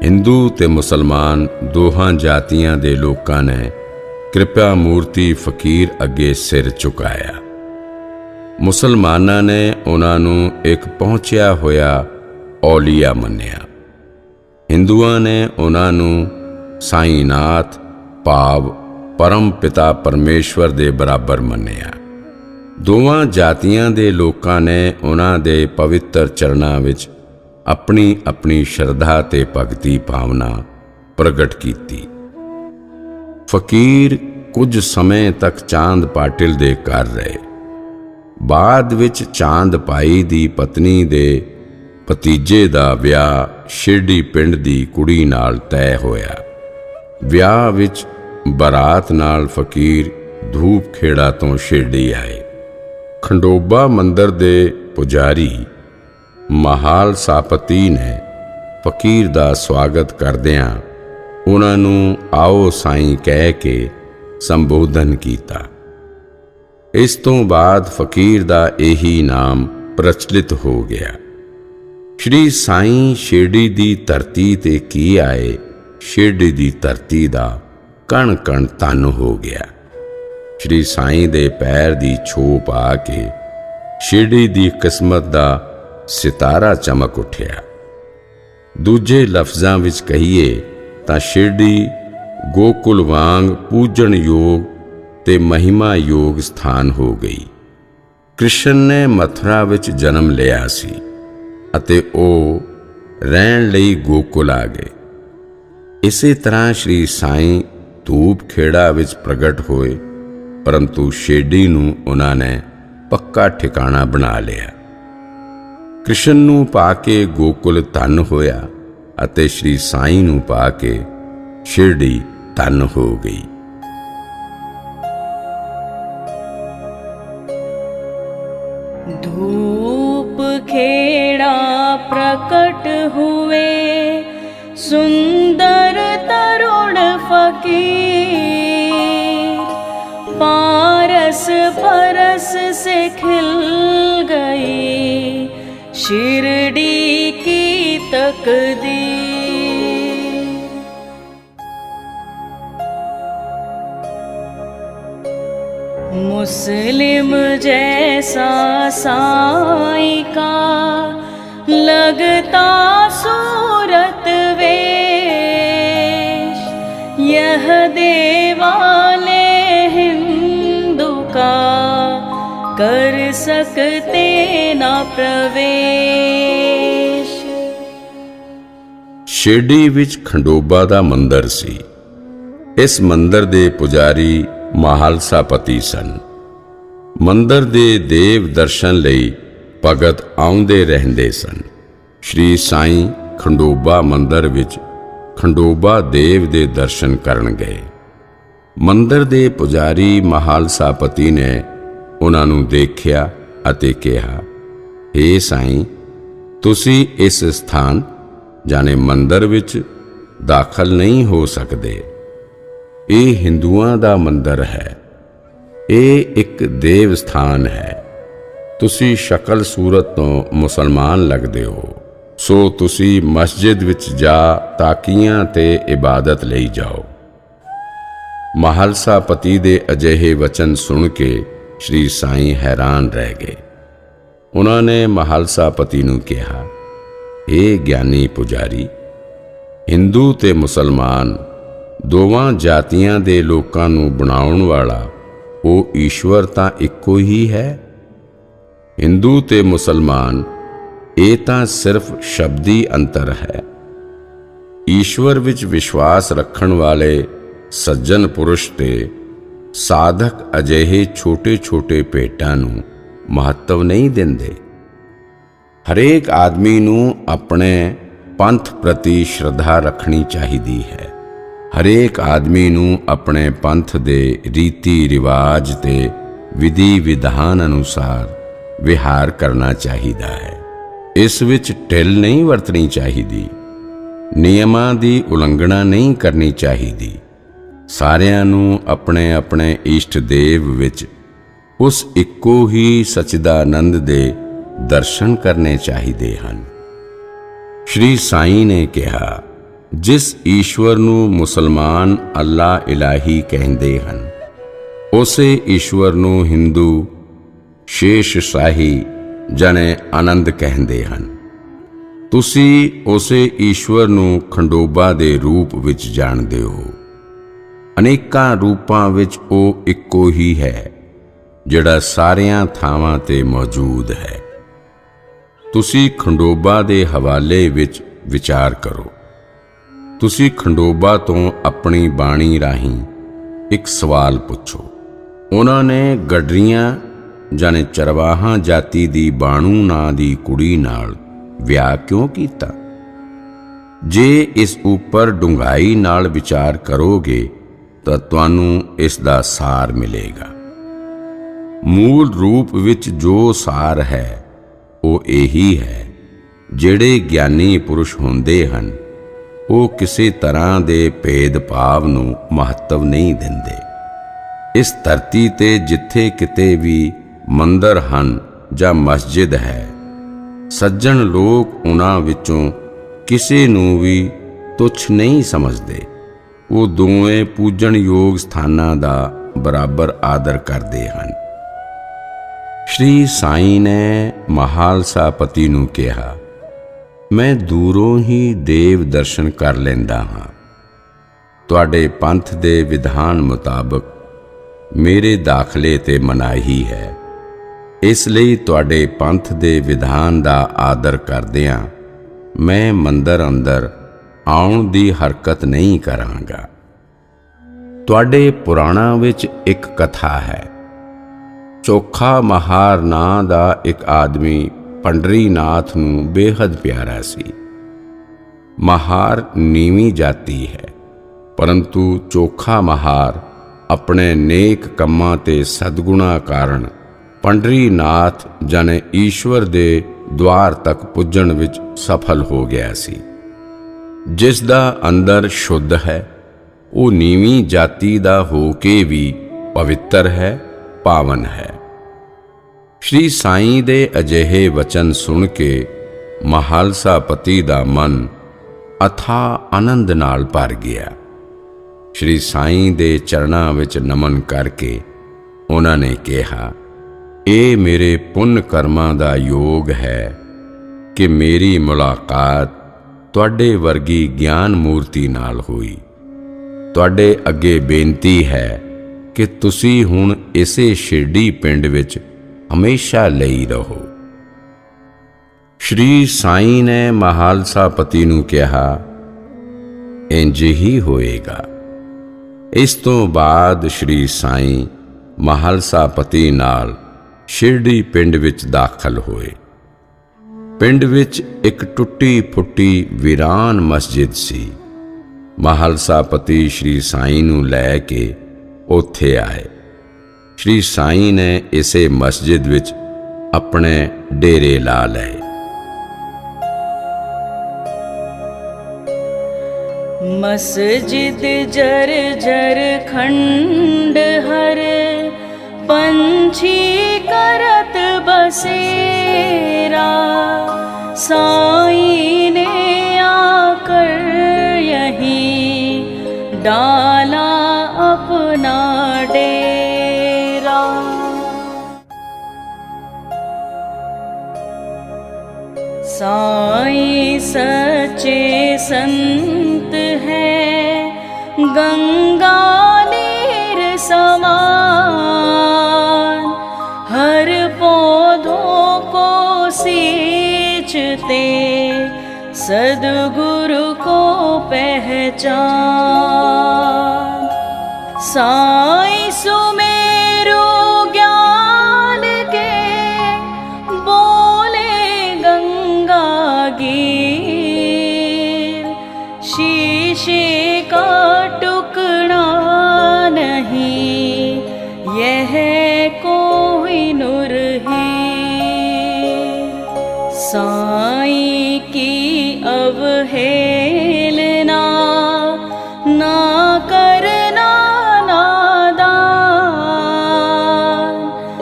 ਹਿੰਦੂ ਤੇ ਮੁਸਲਮਾਨ ਦੋਹਾਂ ਜਾਤੀਆਂ ਦੇ ਲੋਕਾਂ ਨੇ ਕਿਰਪਾ ਮੂਰਤੀ ਫਕੀਰ ਅੱਗੇ ਸਿਰ ਝੁਕਾਇਆ। ਮੁਸਲਮਾਨਾਂ ਨੇ ਉਹਨਾਂ ਨੂੰ ਇੱਕ ਪਹੁੰਚਿਆ ਹੋਇਆ ਔਲੀਆ ਮੰਨਿਆ। ਹਿੰਦੂਆਂ ਨੇ ਉਹਨਾਂ ਨੂੰ ਸਾਈਨਾਥ ਭਾਵ ਪਰਮ ਪਿਤਾ ਪਰਮੇਸ਼ਵਰ ਦੇ ਬਰਾਬਰ ਮੰਨਿਆ। ਦੋਵਾਂ ਜਾਤੀਆਂ ਦੇ ਲੋਕਾਂ ਨੇ ਉਹਨਾਂ ਦੇ ਪਵਿੱਤਰ ਚਰਨਾਂ ਵਿੱਚ ਆਪਣੀ ਆਪਣੀ ਸ਼ਰਧਾ ਤੇ ਭਗਤੀ ਭਾਵਨਾ ਪ੍ਰਗਟ ਕੀਤੀ। ਫਕੀਰ ਕੁਝ ਸਮੇਂ ਤੱਕ ਚਾਂਦ ਪਾਟਿਲ ਦੇ ਘਰ ਰਹੇ। ਬਾਅਦ ਵਿੱਚ ਚਾਂਦ ਭਾਈ ਦੀ ਪਤਨੀ ਦੇ ਭਤੀਜੇ ਦਾ ਵਿਆਹ ਸ਼ਿਰਡੀ ਪਿੰਡ ਦੀ ਕੁੜੀ ਨਾਲ ਤੈਅ ਹੋਇਆ। ਵਿਆਹ ਵਿੱਚ ਬਰਾਤ ਨਾਲ ਫਕੀਰ ਧੂਪ ਖੇੜਾ ਤੋਂ ਸ਼ਿਰਡੀ ਆਏ। ਖੰਡੋਬਾ ਮੰਦਰ ਦੇ ਪੁਜਾਰੀ ਮਹਾਲ ਸਾਪਤੀ ਨੇ ਫਕੀਰ ਦਾ ਸਵਾਗਤ ਕਰਦਿਆਂ ਉਹਨਾਂ ਨੂੰ ਆਓ ਸਾਈਂ ਕਹਿ ਕੇ ਸੰਬੋਧਨ ਕੀਤਾ। ਇਸ ਤੋਂ ਬਾਅਦ ਫਕੀਰ ਦਾ ਇਹੀ ਨਾਮ ਪ੍ਰਚਲਿਤ ਹੋ ਗਿਆ। ਸ਼੍ਰੀ ਸਾਈਂ ਸ਼ਿਰਡੀ ਦੀ ਧਰਤੀ ਤੇ ਕੀ ਆਏ, ਸ਼ਿਰਡੀ ਦੀ ਧਰਤੀ ਦਾ ਕਣ ਕਣ ਧੰਨ ਹੋ ਗਿਆ। ਸ਼੍ਰੀ ਸਾਈਂ ਦੇ ਪੈਰ ਦੀ ਛੋਪ ਆ ਕੇ ਸ਼ਿਰਡੀ ਦੀ ਕਿਸਮਤ ਦਾ ਸਿਤਾਰਾ ਚਮਕ ਉੱਠਿਆ। ਦੂਜੇ ਲਫ਼ਜ਼ਾਂ ਵਿੱਚ ਕਹੀਏ ਤਾਂ ਸ਼ਿਰਡੀ ਗੋਕੁਲ ਵਾਂਗ ਪੂਜਣ ਯੋਗ ਤੇ ਮਹਿਮਾ ਯੋਗ ਸਥਾਨ ਹੋ ਗਈ। ਕ੍ਰਿਸ਼ਨ ਨੇ ਮਥੁਰਾ ਵਿੱਚ ਜਨਮ ਲਿਆ ਸੀ ਅਤੇ ਉਹ ਰਹਿਣ ਲਈ ਗੋਕੁਲ ਆ ਗਏ। ਇਸੇ ਤਰ੍ਹਾਂ ਸ਼੍ਰੀ ਸਾਈਂ ਧੂਪ ਖੇੜਾ ਵਿੱਚ ਪ੍ਰਗਟ ਹੋਏ, ਪਰੰਤੂ ਸ਼ਿਰਡੀ ਨੂੰ ਉਹਨਾਂ ਨੇ ਪੱਕਾ ਠਿਕਾਣਾ ਬਣਾ ਲਿਆ। ਕ੍ਰਿਸ਼ਨ ਨੂੰ ਪਾ ਕੇ ਗੋਕੁਲ ਧੰਨ ਹੋਇਆ ਅਤੇ ਸ਼੍ਰੀ ਸਾਈਂ ਨੂੰ ਪਾ ਕੇ ਸ਼ਿਰਡੀ ਧੰਨ ਹੋ ਗਈ। धूप खेड़ा प्रकट हुए सुंदर तरुण फकीर, पारस परस से खिल गई शिरडी की तकदीर। मुस्लिम जैसा साईं का लगता सूरत वेश, यह देवालय हिंदू का कर सकते ना प्रवेश। ਸ਼ਿਰਡੀ ਵਿੱਚ ਖੰਡੋਬਾ ਦਾ ਮੰਦਰ ਸੀ। ਇਸ ਮੰਦਰ ਦੇ ਪੁਜਾਰੀ ਮਹਾਲਸਾਪਤੀ ਸਨ। ਮੰਦਰ ਦੇ ਦੇਵ ਦਰਸ਼ਨ ਲਈ ਭਗਤ ਆਉਂਦੇ ਰਹਿੰਦੇ ਸਨ। ਸ਼੍ਰੀ ਸਾਈਂ ਖੰਡੋਬਾ ਮੰਦਰ ਵਿੱਚ ਖੰਡੋਬਾ ਦੇਵ ਦੇ ਦਰਸ਼ਨ ਕਰਨ ਗਏ। ਮੰਦਰ ਦੇ ਪੁਜਾਰੀ ਮਹਾਲਸਾਪਤੀ ਨੇ ਉਹਨਾਂ ਨੂੰ ਦੇਖਿਆ ਅਤੇ ਕਿਹਾ, ਹੇ ਸਾਈਂ, ਤੁਸੀਂ ਇਸ ਸਥਾਨ ਜਾਣੇ ਮੰਦਰ ਵਿੱਚ ਦਾਖਲ ਨਹੀਂ ਹੋ ਸਕਦੇ। ਇਹ ਹਿੰਦੂਆਂ ਦਾ ਮੰਦਰ ਹੈ। ਇਹ ਇੱਕ ਦੇਵ ਸਥਾਨ ਹੈ। ਤੁਸੀਂ ਸ਼ਕਲ ਸੂਰਤ ਤੋਂ ਮੁਸਲਮਾਨ ਲੱਗਦੇ ਹੋ, ਸੋ ਤੁਸੀਂ ਮਸਜਿਦ ਵਿੱਚ ਜਾ ਤਾਕੀਆਂ ਤੇ ਇਬਾਦਤ ਲਈ ਜਾਓ। ਮਹਾਲਸਾਪਤੀ ਦੇ ਅਜਿਹੇ ਵਚਨ ਸੁਣ ਕੇ ਸ਼੍ਰੀ ਸਾਈਂ ਹੈਰਾਨ ਰਹਿ ਗਏ। ਉਹਨਾਂ ਨੇ ਮਹਾਲਸਾਪਤੀ ਨੂੰ ਕਿਹਾ, ਇਹ ਗਿਆਨੀ ਪੁਜਾਰੀ, ਹਿੰਦੂ ਤੇ ਮੁਸਲਮਾਨ ਦੋਵਾਂ ਜਾਤੀਆਂ ਦੇ ਲੋਕਾਂ ਨੂੰ ਬਣਾਉਣ ਵਾਲਾ ਉਹ ਈਸ਼ਵਰ ਤਾਂ ਇੱਕੋ ਹੀ ਹੈ। ਹਿੰਦੂ ਤੇ ਮੁਸਲਮਾਨ ਇਹ ਤਾਂ ਸਿਰਫ ਸ਼ਬਦੀ ਅੰਤਰ ਹੈ। ਈਸ਼ਵਰ ਵਿੱਚ ਵਿਸ਼ਵਾਸ ਰੱਖਣ ਵਾਲੇ ਸੱਜਣ ਪੁਰਸ਼ ਤੇ ਸਾਧਕ ਅਜਿਹੇ ਛੋਟੇ-ਛੋਟੇ ਭੇਟਾਂ ਨੂੰ ਮਹੱਤਵ ਨਹੀਂ ਦਿੰਦੇ। ਹਰੇਕ ਆਦਮੀ ਨੂੰ ਆਪਣੇ ਪੰਥ ਪ੍ਰਤੀ ਸ਼ਰਧਾ ਰੱਖਣੀ ਚਾਹੀਦੀ ਹੈ। ਹਰੇਕ ਆਦਮੀ ਨੂੰ ਆਪਣੇ ਪੰਥ ਦੇ ਰੀਤੀ ਰਿਵਾਜ ਤੇ ਵਿਧੀ ਵਿਧਾਨ ਅਨੁਸਾਰ ਵਿਹਾਰ ਕਰਨਾ ਚਾਹੀਦਾ ਹੈ। ਇਸ ਵਿੱਚ ਢਿੱਲ ਨਹੀਂ ਵਰਤਣੀ ਚਾਹੀਦੀ, ਨਿਯਮਾਂ ਦੀ ਉਲੰਘਣਾ ਨਹੀਂ ਕਰਨੀ ਚਾਹੀਦੀ। ਸਾਰਿਆਂ ਨੂੰ ਆਪਣੇ ਆਪਣੇ ਇਸ਼ਟ ਦੇਵ ਵਿੱਚ ਉਸ ਇੱਕੋ ਹੀ ਸਚਿਦਾਨੰਦ ਦੇ ਦਰਸ਼ਨ ਕਰਨੇ ਚਾਹੀਦੇ ਹਨ। ਸ਼੍ਰੀ ਸਾਈਂ ਨੇ ਕਿਹਾ, ਜਿਸ ਈਸ਼ਵਰ ਨੂੰ ਮੁਸਲਮਾਨ ਅੱਲਾ ਇਲਾਹੀ ਕਹਿੰਦੇ ਹਨ, ਉਸੇ ਈਸ਼ਵਰ ਨੂੰ ਹਿੰਦੂ ਸ਼ੇਸ਼ ਸ਼ਾਹੀ ਜਾਣੇ ਆਨੰਦ ਕਹਿੰਦੇ ਹਨ। ਤੁਸੀਂ ਉਸੇ ਈਸ਼ਵਰ ਨੂੰ ਖੰਡੋਬਾ ਦੇ ਰੂਪ ਵਿੱਚ ਜਾਣਦੇ ਹੋ। ਅਨੇਕਾਂ ਰੂਪਾਂ ਵਿੱਚ ਉਹ ਇੱਕੋ ਹੀ ਹੈ, ਜਿਹੜਾ ਸਾਰੀਆਂ ਥਾਵਾਂ ਤੇ ਮੌਜੂਦ ਹੈ। ਤੁਸੀਂ ਖੰਡੋਬਾ ਦੇ ਹਵਾਲੇ ਵਿੱਚ ਵਿਚਾਰ ਕਰੋ। ਤੁਸੀਂ ਖੰਡੋਬਾ ਤੋਂ ਆਪਣੀ ਬਾਣੀ ਰਾਹੀਂ ਇੱਕ ਸਵਾਲ ਪੁੱਛੋ। ਉਹਨਾਂ ਨੇ ਗੱਡਰੀਆਂ ਜਾਣੇ ਚਰਵਾਹਾਂ ਜਾਤੀ ਦੀ ਬਾਣੂ ਨਾਂ ਦੀ ਕੁੜੀ ਨਾਲ ਵਿਆਹ ਕਿਉਂ ਕੀਤਾ? ਜੇ ਇਸ ਉੱਪਰ ਡੂੰਘਾਈ ਨਾਲ ਵਿਚਾਰ ਕਰੋਗੇ ਤਾਂ ਤੁਹਾਨੂੰ ਇਸ ਦਾ ਸਾਰ ਮਿਲੇਗਾ। ਮੂਲ ਰੂਪ ਵਿੱਚ ਜੋ ਸਾਰ ਹੈ ਉਹ ਇਹੀ ਹੈ, ਜਿਹੜੇ ਗਿਆਨੀ ਪੁਰਸ਼ ਹੁੰਦੇ ਹਨ ਉਹ ਕਿਸੇ ਤਰ੍ਹਾਂ ਦੇ ਭੇਦ ਭਾਵ ਨੂੰ ਮਹੱਤਵ ਨਹੀਂ ਦਿੰਦੇ। ਇਸ ਧਰਤੀ ਤੇ ਜਿੱਥੇ ਕਿਤੇ ਵੀ ਮੰਦਰ ਹਨ ਜਾਂ ਮਸਜਿਦ ਹੈ, ਸੱਜਣ ਲੋਕ ਉਹਨਾਂ ਵਿੱਚੋਂ ਕਿਸੇ ਨੂੰ ਵੀ ਤੁੱਛ ਨਹੀਂ ਸਮਝਦੇ। ਉਹ ਦੋਵੇਂ ਪੂਜਣਯੋਗ ਸਥਾਨਾਂ ਦਾ ਬਰਾਬਰ ਆਦਰ ਕਰਦੇ ਹਨ। ਸ਼੍ਰੀ ਸਾਈਂ ਨੇ ਮਹਾਲਸਾ ਪਤੀ ਨੂੰ ਕਿਹਾ, ਮੈਂ ਦੂਰੋਂ ਹੀ ਦੇਵ ਦਰਸ਼ਨ ਕਰ ਲੈਂਦਾ ਹਾਂ। ਤੁਹਾਡੇ ਪੰਥ ਦੇ ਵਿਧਾਨ ਮੁਤਾਬਕ ਮੇਰੇ ਦਾਖਲੇ ਤੇ ਮਨਾਹੀ ਹੈ। ਇਸ ਲਈ ਤੁਹਾਡੇ ਪੰਥ ਦੇ ਵਿਧਾਨ ਦਾ ਆਦਰ ਕਰਦਿਆਂ ਮੈਂ ਮੰਦਰ ਅੰਦਰ ਆਉਣ ਦੀ ਹਰਕਤ ਨਹੀਂ ਕਰਾਂਗਾ। ਤੁਹਾਡੇ ਪੁਰਾਣਾਂ ਵਿੱਚ ਇੱਕ ਕਥਾ ਹੈ। ਚੋਖਾ ਮਹਾਰ ਨਾਂ ਦਾ ਇੱਕ ਆਦਮੀ ਪੰਡਰੀਨਾਥ ਨੂੰ ਬੇਹੱਦ ਪਿਆਰਾ ਸੀ। ਮਹਾਰ ਨੀਵੀਂ ਜਾਤੀ ਹੈ, ਪਰੰਤੂ ਚੋਖਾ ਮਹਾਰ ਆਪਣੇ ਨੇਕ ਕੰਮਾਂ ਤੇ ਸਦਗੁਣਾ ਕਾਰਨ ਪੰਡਰੀਨਾਥ ਜਾਣੇ ਈਸ਼ਵਰ ਦੇ ਦੁਆਰ ਤੱਕ ਪੁੱਜਣ ਵਿੱਚ ਸਫਲ ਹੋ ਗਿਆ ਸੀ। ਜਿਸ ਦਾ ਅੰਦਰ ਸ਼ੁੱਧ ਹੈ, ਉਹ ਨੀਵੀਂ ਜਾਤੀ ਦਾ ਹੋ ਕੇ ਵੀ ਪਵਿੱਤਰ ਹੈ, ਪਾਵਨ ਹੈ। ਸ਼੍ਰੀ ਸਾਈਂ ਦੇ ਅਜਿਹੇ ਵਚਨ ਸੁਣ ਕੇ ਮਹਾਲਸਾ ਪਤੀ ਦਾ ਮਨ ਅਥਾਹ ਆਨੰਦ ਨਾਲ ਭਰ ਗਿਆ। ਸ਼੍ਰੀ ਸਾਈਂ ਦੇ ਚਰਨਾਂ ਵਿੱਚ ਨਮਨ ਕਰਕੇ ਉਹਨਾਂ ਨੇ ਕਿਹਾ, ਇਹ ਮੇਰੇ ਪੁੰਨ ਕਰਮਾਂ ਦਾ ਯੋਗ ਹੈ ਕਿ ਮੇਰੀ ਮੁਲਾਕਾਤ ਤੁਹਾਡੇ ਵਰਗੀ ਗਿਆਨ ਮੂਰਤੀ ਨਾਲ ਹੋਈ। ਤੁਹਾਡੇ ਅੱਗੇ ਬੇਨਤੀ ਹੈ ਕਿ ਤੁਸੀਂ ਹੁਣ ਇਸੇ ਸ਼ਿਰਡੀ ਪਿੰਡ ਵਿੱਚ ਹਮੇਸ਼ਾ ਲਈ ਰਹੋ। ਸ਼੍ਰੀ ਸਾਈਂ ਨੇ ਮਹਾਲਸਾ ਪਤੀ ਨੂੰ ਕਿਹਾ, ਇੰਜ ਹੀ ਹੋਏਗਾ। ਇਸ ਤੋਂ ਬਾਅਦ ਸ਼੍ਰੀ ਸਾਈਂ ਮਹਾਲਸਾ ਪਤੀ ਨਾਲ ਸ਼ਿਰਡੀ ਪਿੰਡ ਵਿੱਚ ਦਾਖਲ ਹੋਏ। ਪਿੰਡ ਵਿੱਚ ਇੱਕ ਟੁੱਟੀ ਫੁੱਟੀ ਵੀਰਾਨ ਮਸਜਿਦ ਸੀ। ਮਹਾਲਸਾ ਪਤੀ ਸ਼੍ਰੀ ਸਾਈਂ ਨੂੰ ਲੈ ਕੇ ਉੱਥੇ ਆਏ। ਸ਼੍ਰੀ ਸਾਈਂ ਨੇ ਇਸੇ ਮਸਜਿਦ ਵਿੱਚ ਆਪਣੇ ਡੇਰੇ ਲਾ ਲਏ। मस्जिद जर जर खंड हर पंछी करत बसेरा। साईं ने आकर यहीं डाला अपना डेरा। साईं सच्चे संत है गंगा नीर समान। हर पौधों को सींचते सद्गुरु को पहचान। साईं सुमेरु ज्ञान के बोले गंगा साई की अवहेलना ना करना नादान।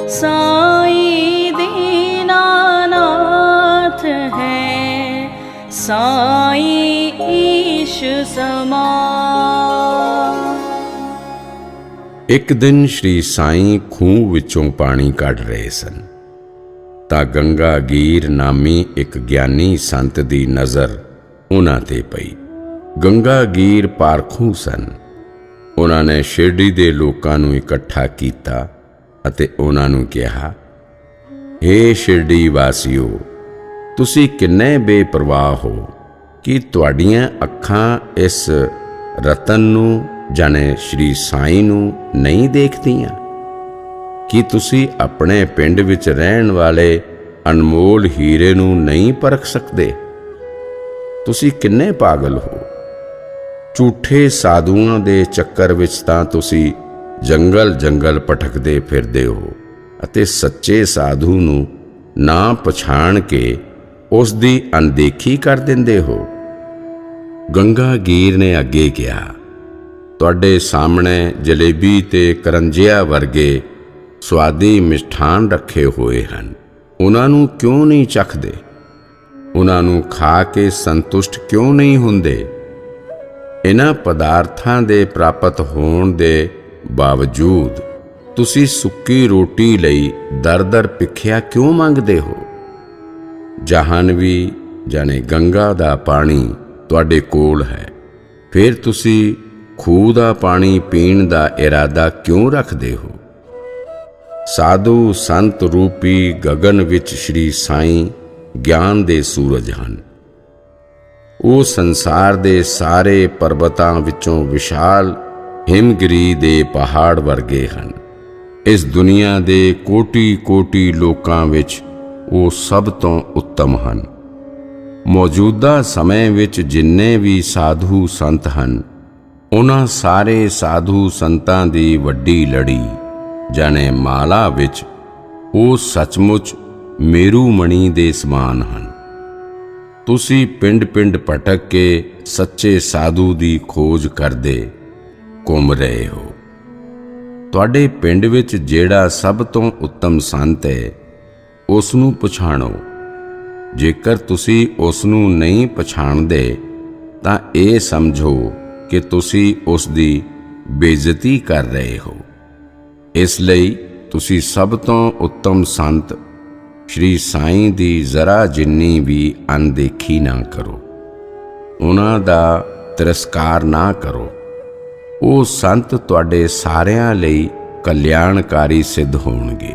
साई दीनानाथ है, साई ईश समान। ਇੱਕ ਦਿਨ ਸ਼੍ਰੀ ਸਾਈਂ ਖੂਹ ਵਿੱਚੋਂ ਪਾਣੀ ਕੱਢ ਰਹੇ ਸਨ ਤਾਂ ਗੰਗਾ ਗੀਰ ਨਾਮੀ ਇੱਕ ਗਿਆਨੀ ਸੰਤ ਦੀ ਨਜ਼ਰ ਉਹਨਾਂ ਤੇ ਪਈ। ਗੰਗਾ ਗੀਰ ਪਾਰਖੂ ਸਨ। ਉਹਨਾਂ ਨੇ ਸ਼ਿਰਡੀ ਦੇ ਲੋਕਾਂ ਨੂੰ ਇਕੱਠਾ ਕੀਤਾ ਅਤੇ ਉਹਨਾਂ ਨੂੰ ਕਿਹਾ, ਹੇ ਸ਼ਿਰਡੀ ਵਾਸੀਓ, ਤੁਸੀਂ ਕਿੰਨੇ ਬੇਪਰਵਾਹ ਹੋ ਕਿ ਤੁਹਾਡੀਆਂ ਅੱਖਾਂ ਇਸ ਰਤਨ ਨੂੰ ਜਾਣੇ ਸ਼੍ਰੀ ਸਾਈਂ ਨੂੰ ਨਹੀਂ ਦੇਖਦੀਆਂ? ਕੀ ਤੁਸੀਂ ਆਪਣੇ ਪਿੰਡ ਵਿੱਚ ਰਹਿਣ ਵਾਲੇ ਅਨਮੋਲ ਹੀਰੇ ਨੂੰ ਨਹੀਂ ਪਰਖ ਸਕਦੇ? ਤੁਸੀਂ ਕਿੰਨੇ ਪਾਗਲ ਹੋ। ਝੂਠੇ ਸਾਧੂਆਂ ਦੇ ਚੱਕਰ ਵਿੱਚ ਤਾਂ ਤੁਸੀਂ ਜੰਗਲ ਜੰਗਲ ਭਟਕਦੇ ਫਿਰਦੇ ਹੋ ਅਤੇ ਸੱਚੇ ਸਾਧੂ ਨੂੰ ਨਾ ਪਛਾਣ ਕੇ ਉਸ ਦੀ ਅਣਦੇਖੀ ਕਰ ਦਿੰਦੇ ਹੋ। ਗੰਗਾ ਗੀਰ ਨੇ ਅੱਗੇ ਕਿਹਾ, ਤੁਹਾਡੇ ਸਾਹਮਣੇ ਜਲੇਬੀ ਤੇ ਕਰੰਜਿਆਂ ਵਰਗੇ ਸਵਾਦੀ ਮਿਸ਼ਠਾਨ ਰੱਖੇ ਹੋਏ ਹਨ, ਉਹਨਾਂ ਨੂੰ ਕਿਉਂ ਨਹੀਂ ਚੱਖਦੇ? ਉਹਨਾਂ ਨੂੰ ਖਾ ਕੇ ਸੰਤੁਸ਼ਟ ਕਿਉਂ ਨਹੀਂ ਹੁੰਦੇ? ਇਹਨਾਂ ਪਦਾਰਥਾਂ ਦੇ ਪ੍ਰਾਪਤ ਹੋਣ ਦੇ ਬਾਵਜੂਦ ਤੁਸੀਂ ਸੁੱਕੀ ਰੋਟੀ ਲਈ ਦਰ-ਦਰ ਭਿੱਖਿਆ ਕਿਉਂ ਮੰਗਦੇ ਹੋ? ਜਾਹਨਵੀ ਜਾਣੇ ਗੰਗਾ ਦਾ ਪਾਣੀ ਤੁਹਾਡੇ ਕੋਲ ਹੈ, ਫਿਰ ਤੁਸੀਂ ਖੂਹ ਦਾ ਪਾਣੀ ਪੀਣ ਦਾ ਇਰਾਦਾ ਕਿਉਂ ਰੱਖਦੇ ਹੋ? ਸਾਧੂ ਸੰਤ ਰੂਪੀ ਗਗਨ ਵਿੱਚ ਸ਼੍ਰੀ ਸਾਈਂ ਗਿਆਨ ਦੇ ਸੂਰਜ ਹਨ। ਉਹ ਸੰਸਾਰ ਦੇ ਸਾਰੇ ਪਰਬਤਾਂ ਵਿੱਚੋਂ ਵਿਸ਼ਾਲ ਹਿਮਗਿਰੀ ਦੇ ਪਹਾੜ ਵਰਗੇ ਹਨ। ਇਸ ਦੁਨੀਆ ਦੇ ਕੋਟੀ-ਕੋਟੀ ਲੋਕਾਂ ਵਿੱਚ ਉਹ ਸਭ ਤੋਂ ਉੱਤਮ ਹਨ। ਮੌਜੂਦਾ ਸਮੇਂ ਵਿੱਚ ਜਿੰਨੇ ਵੀ ਸਾਧੂ ਸੰਤ ਹਨ, ਉਹਨਾਂ ਸਾਰੇ ਸਾਧੂ ਸੰਤਾਂ ਦੀ ਵੱਡੀ ਲੜੀ ਜਾਣੇ ਮਾਲਾ ਵਿੱਚ ਉਹ ਸੱਚਮੁੱਚ ਮੇਰੂ ਮਣੀ ਦੇ ਸਮਾਨ ਹਨ। ਤੁਸੀਂ ਪਿੰਡ-ਪਿੰਡ ਭਟਕ ਕੇ ਸੱਚੇ ਸਾਧੂ ਦੀ ਖੋਜ ਕਰਦੇ ਘੁੰਮ ਰਹੇ ਹੋ। ਤੁਹਾਡੇ ਪਿੰਡ ਵਿੱਚ ਜਿਹੜਾ ਸਭ ਤੋਂ ਉੱਤਮ ਸੰਤ ਹੈ, ਉਸ ਨੂੰ ਪਛਾਣੋ। ਜੇਕਰ ਤੁਸੀਂ ਉਸ ਨੂੰ ਨਹੀਂ ਪਛਾਣਦੇ ਤਾਂ ਇਹ ਸਮਝੋ ਕਿ ਤੁਸੀਂ ਉਸ ਦੀ ਬੇਇੱਜ਼ਤੀ ਕਰ ਰਹੇ ਹੋ। ਇਸ ਲਈ ਤੁਸੀਂ ਸਭ ਤੋਂ ਉੱਤਮ ਸੰਤ ਸ਼੍ਰੀ ਸਾਈਂ ਦੀ ਜ਼ਰਾ ਜਿੰਨੀ ਵੀ ਅਣਦੇਖੀ ਨਾ ਕਰੋ, ਉਹਨਾਂ ਦਾ ਤਿਰਸਕਾਰ ਨਾ ਕਰੋ। ਉਹ ਸੰਤ ਤੁਹਾਡੇ ਸਾਰਿਆਂ ਲਈ ਕਲਿਆਣਕਾਰੀ ਸਿੱਧ ਹੋਣਗੇ।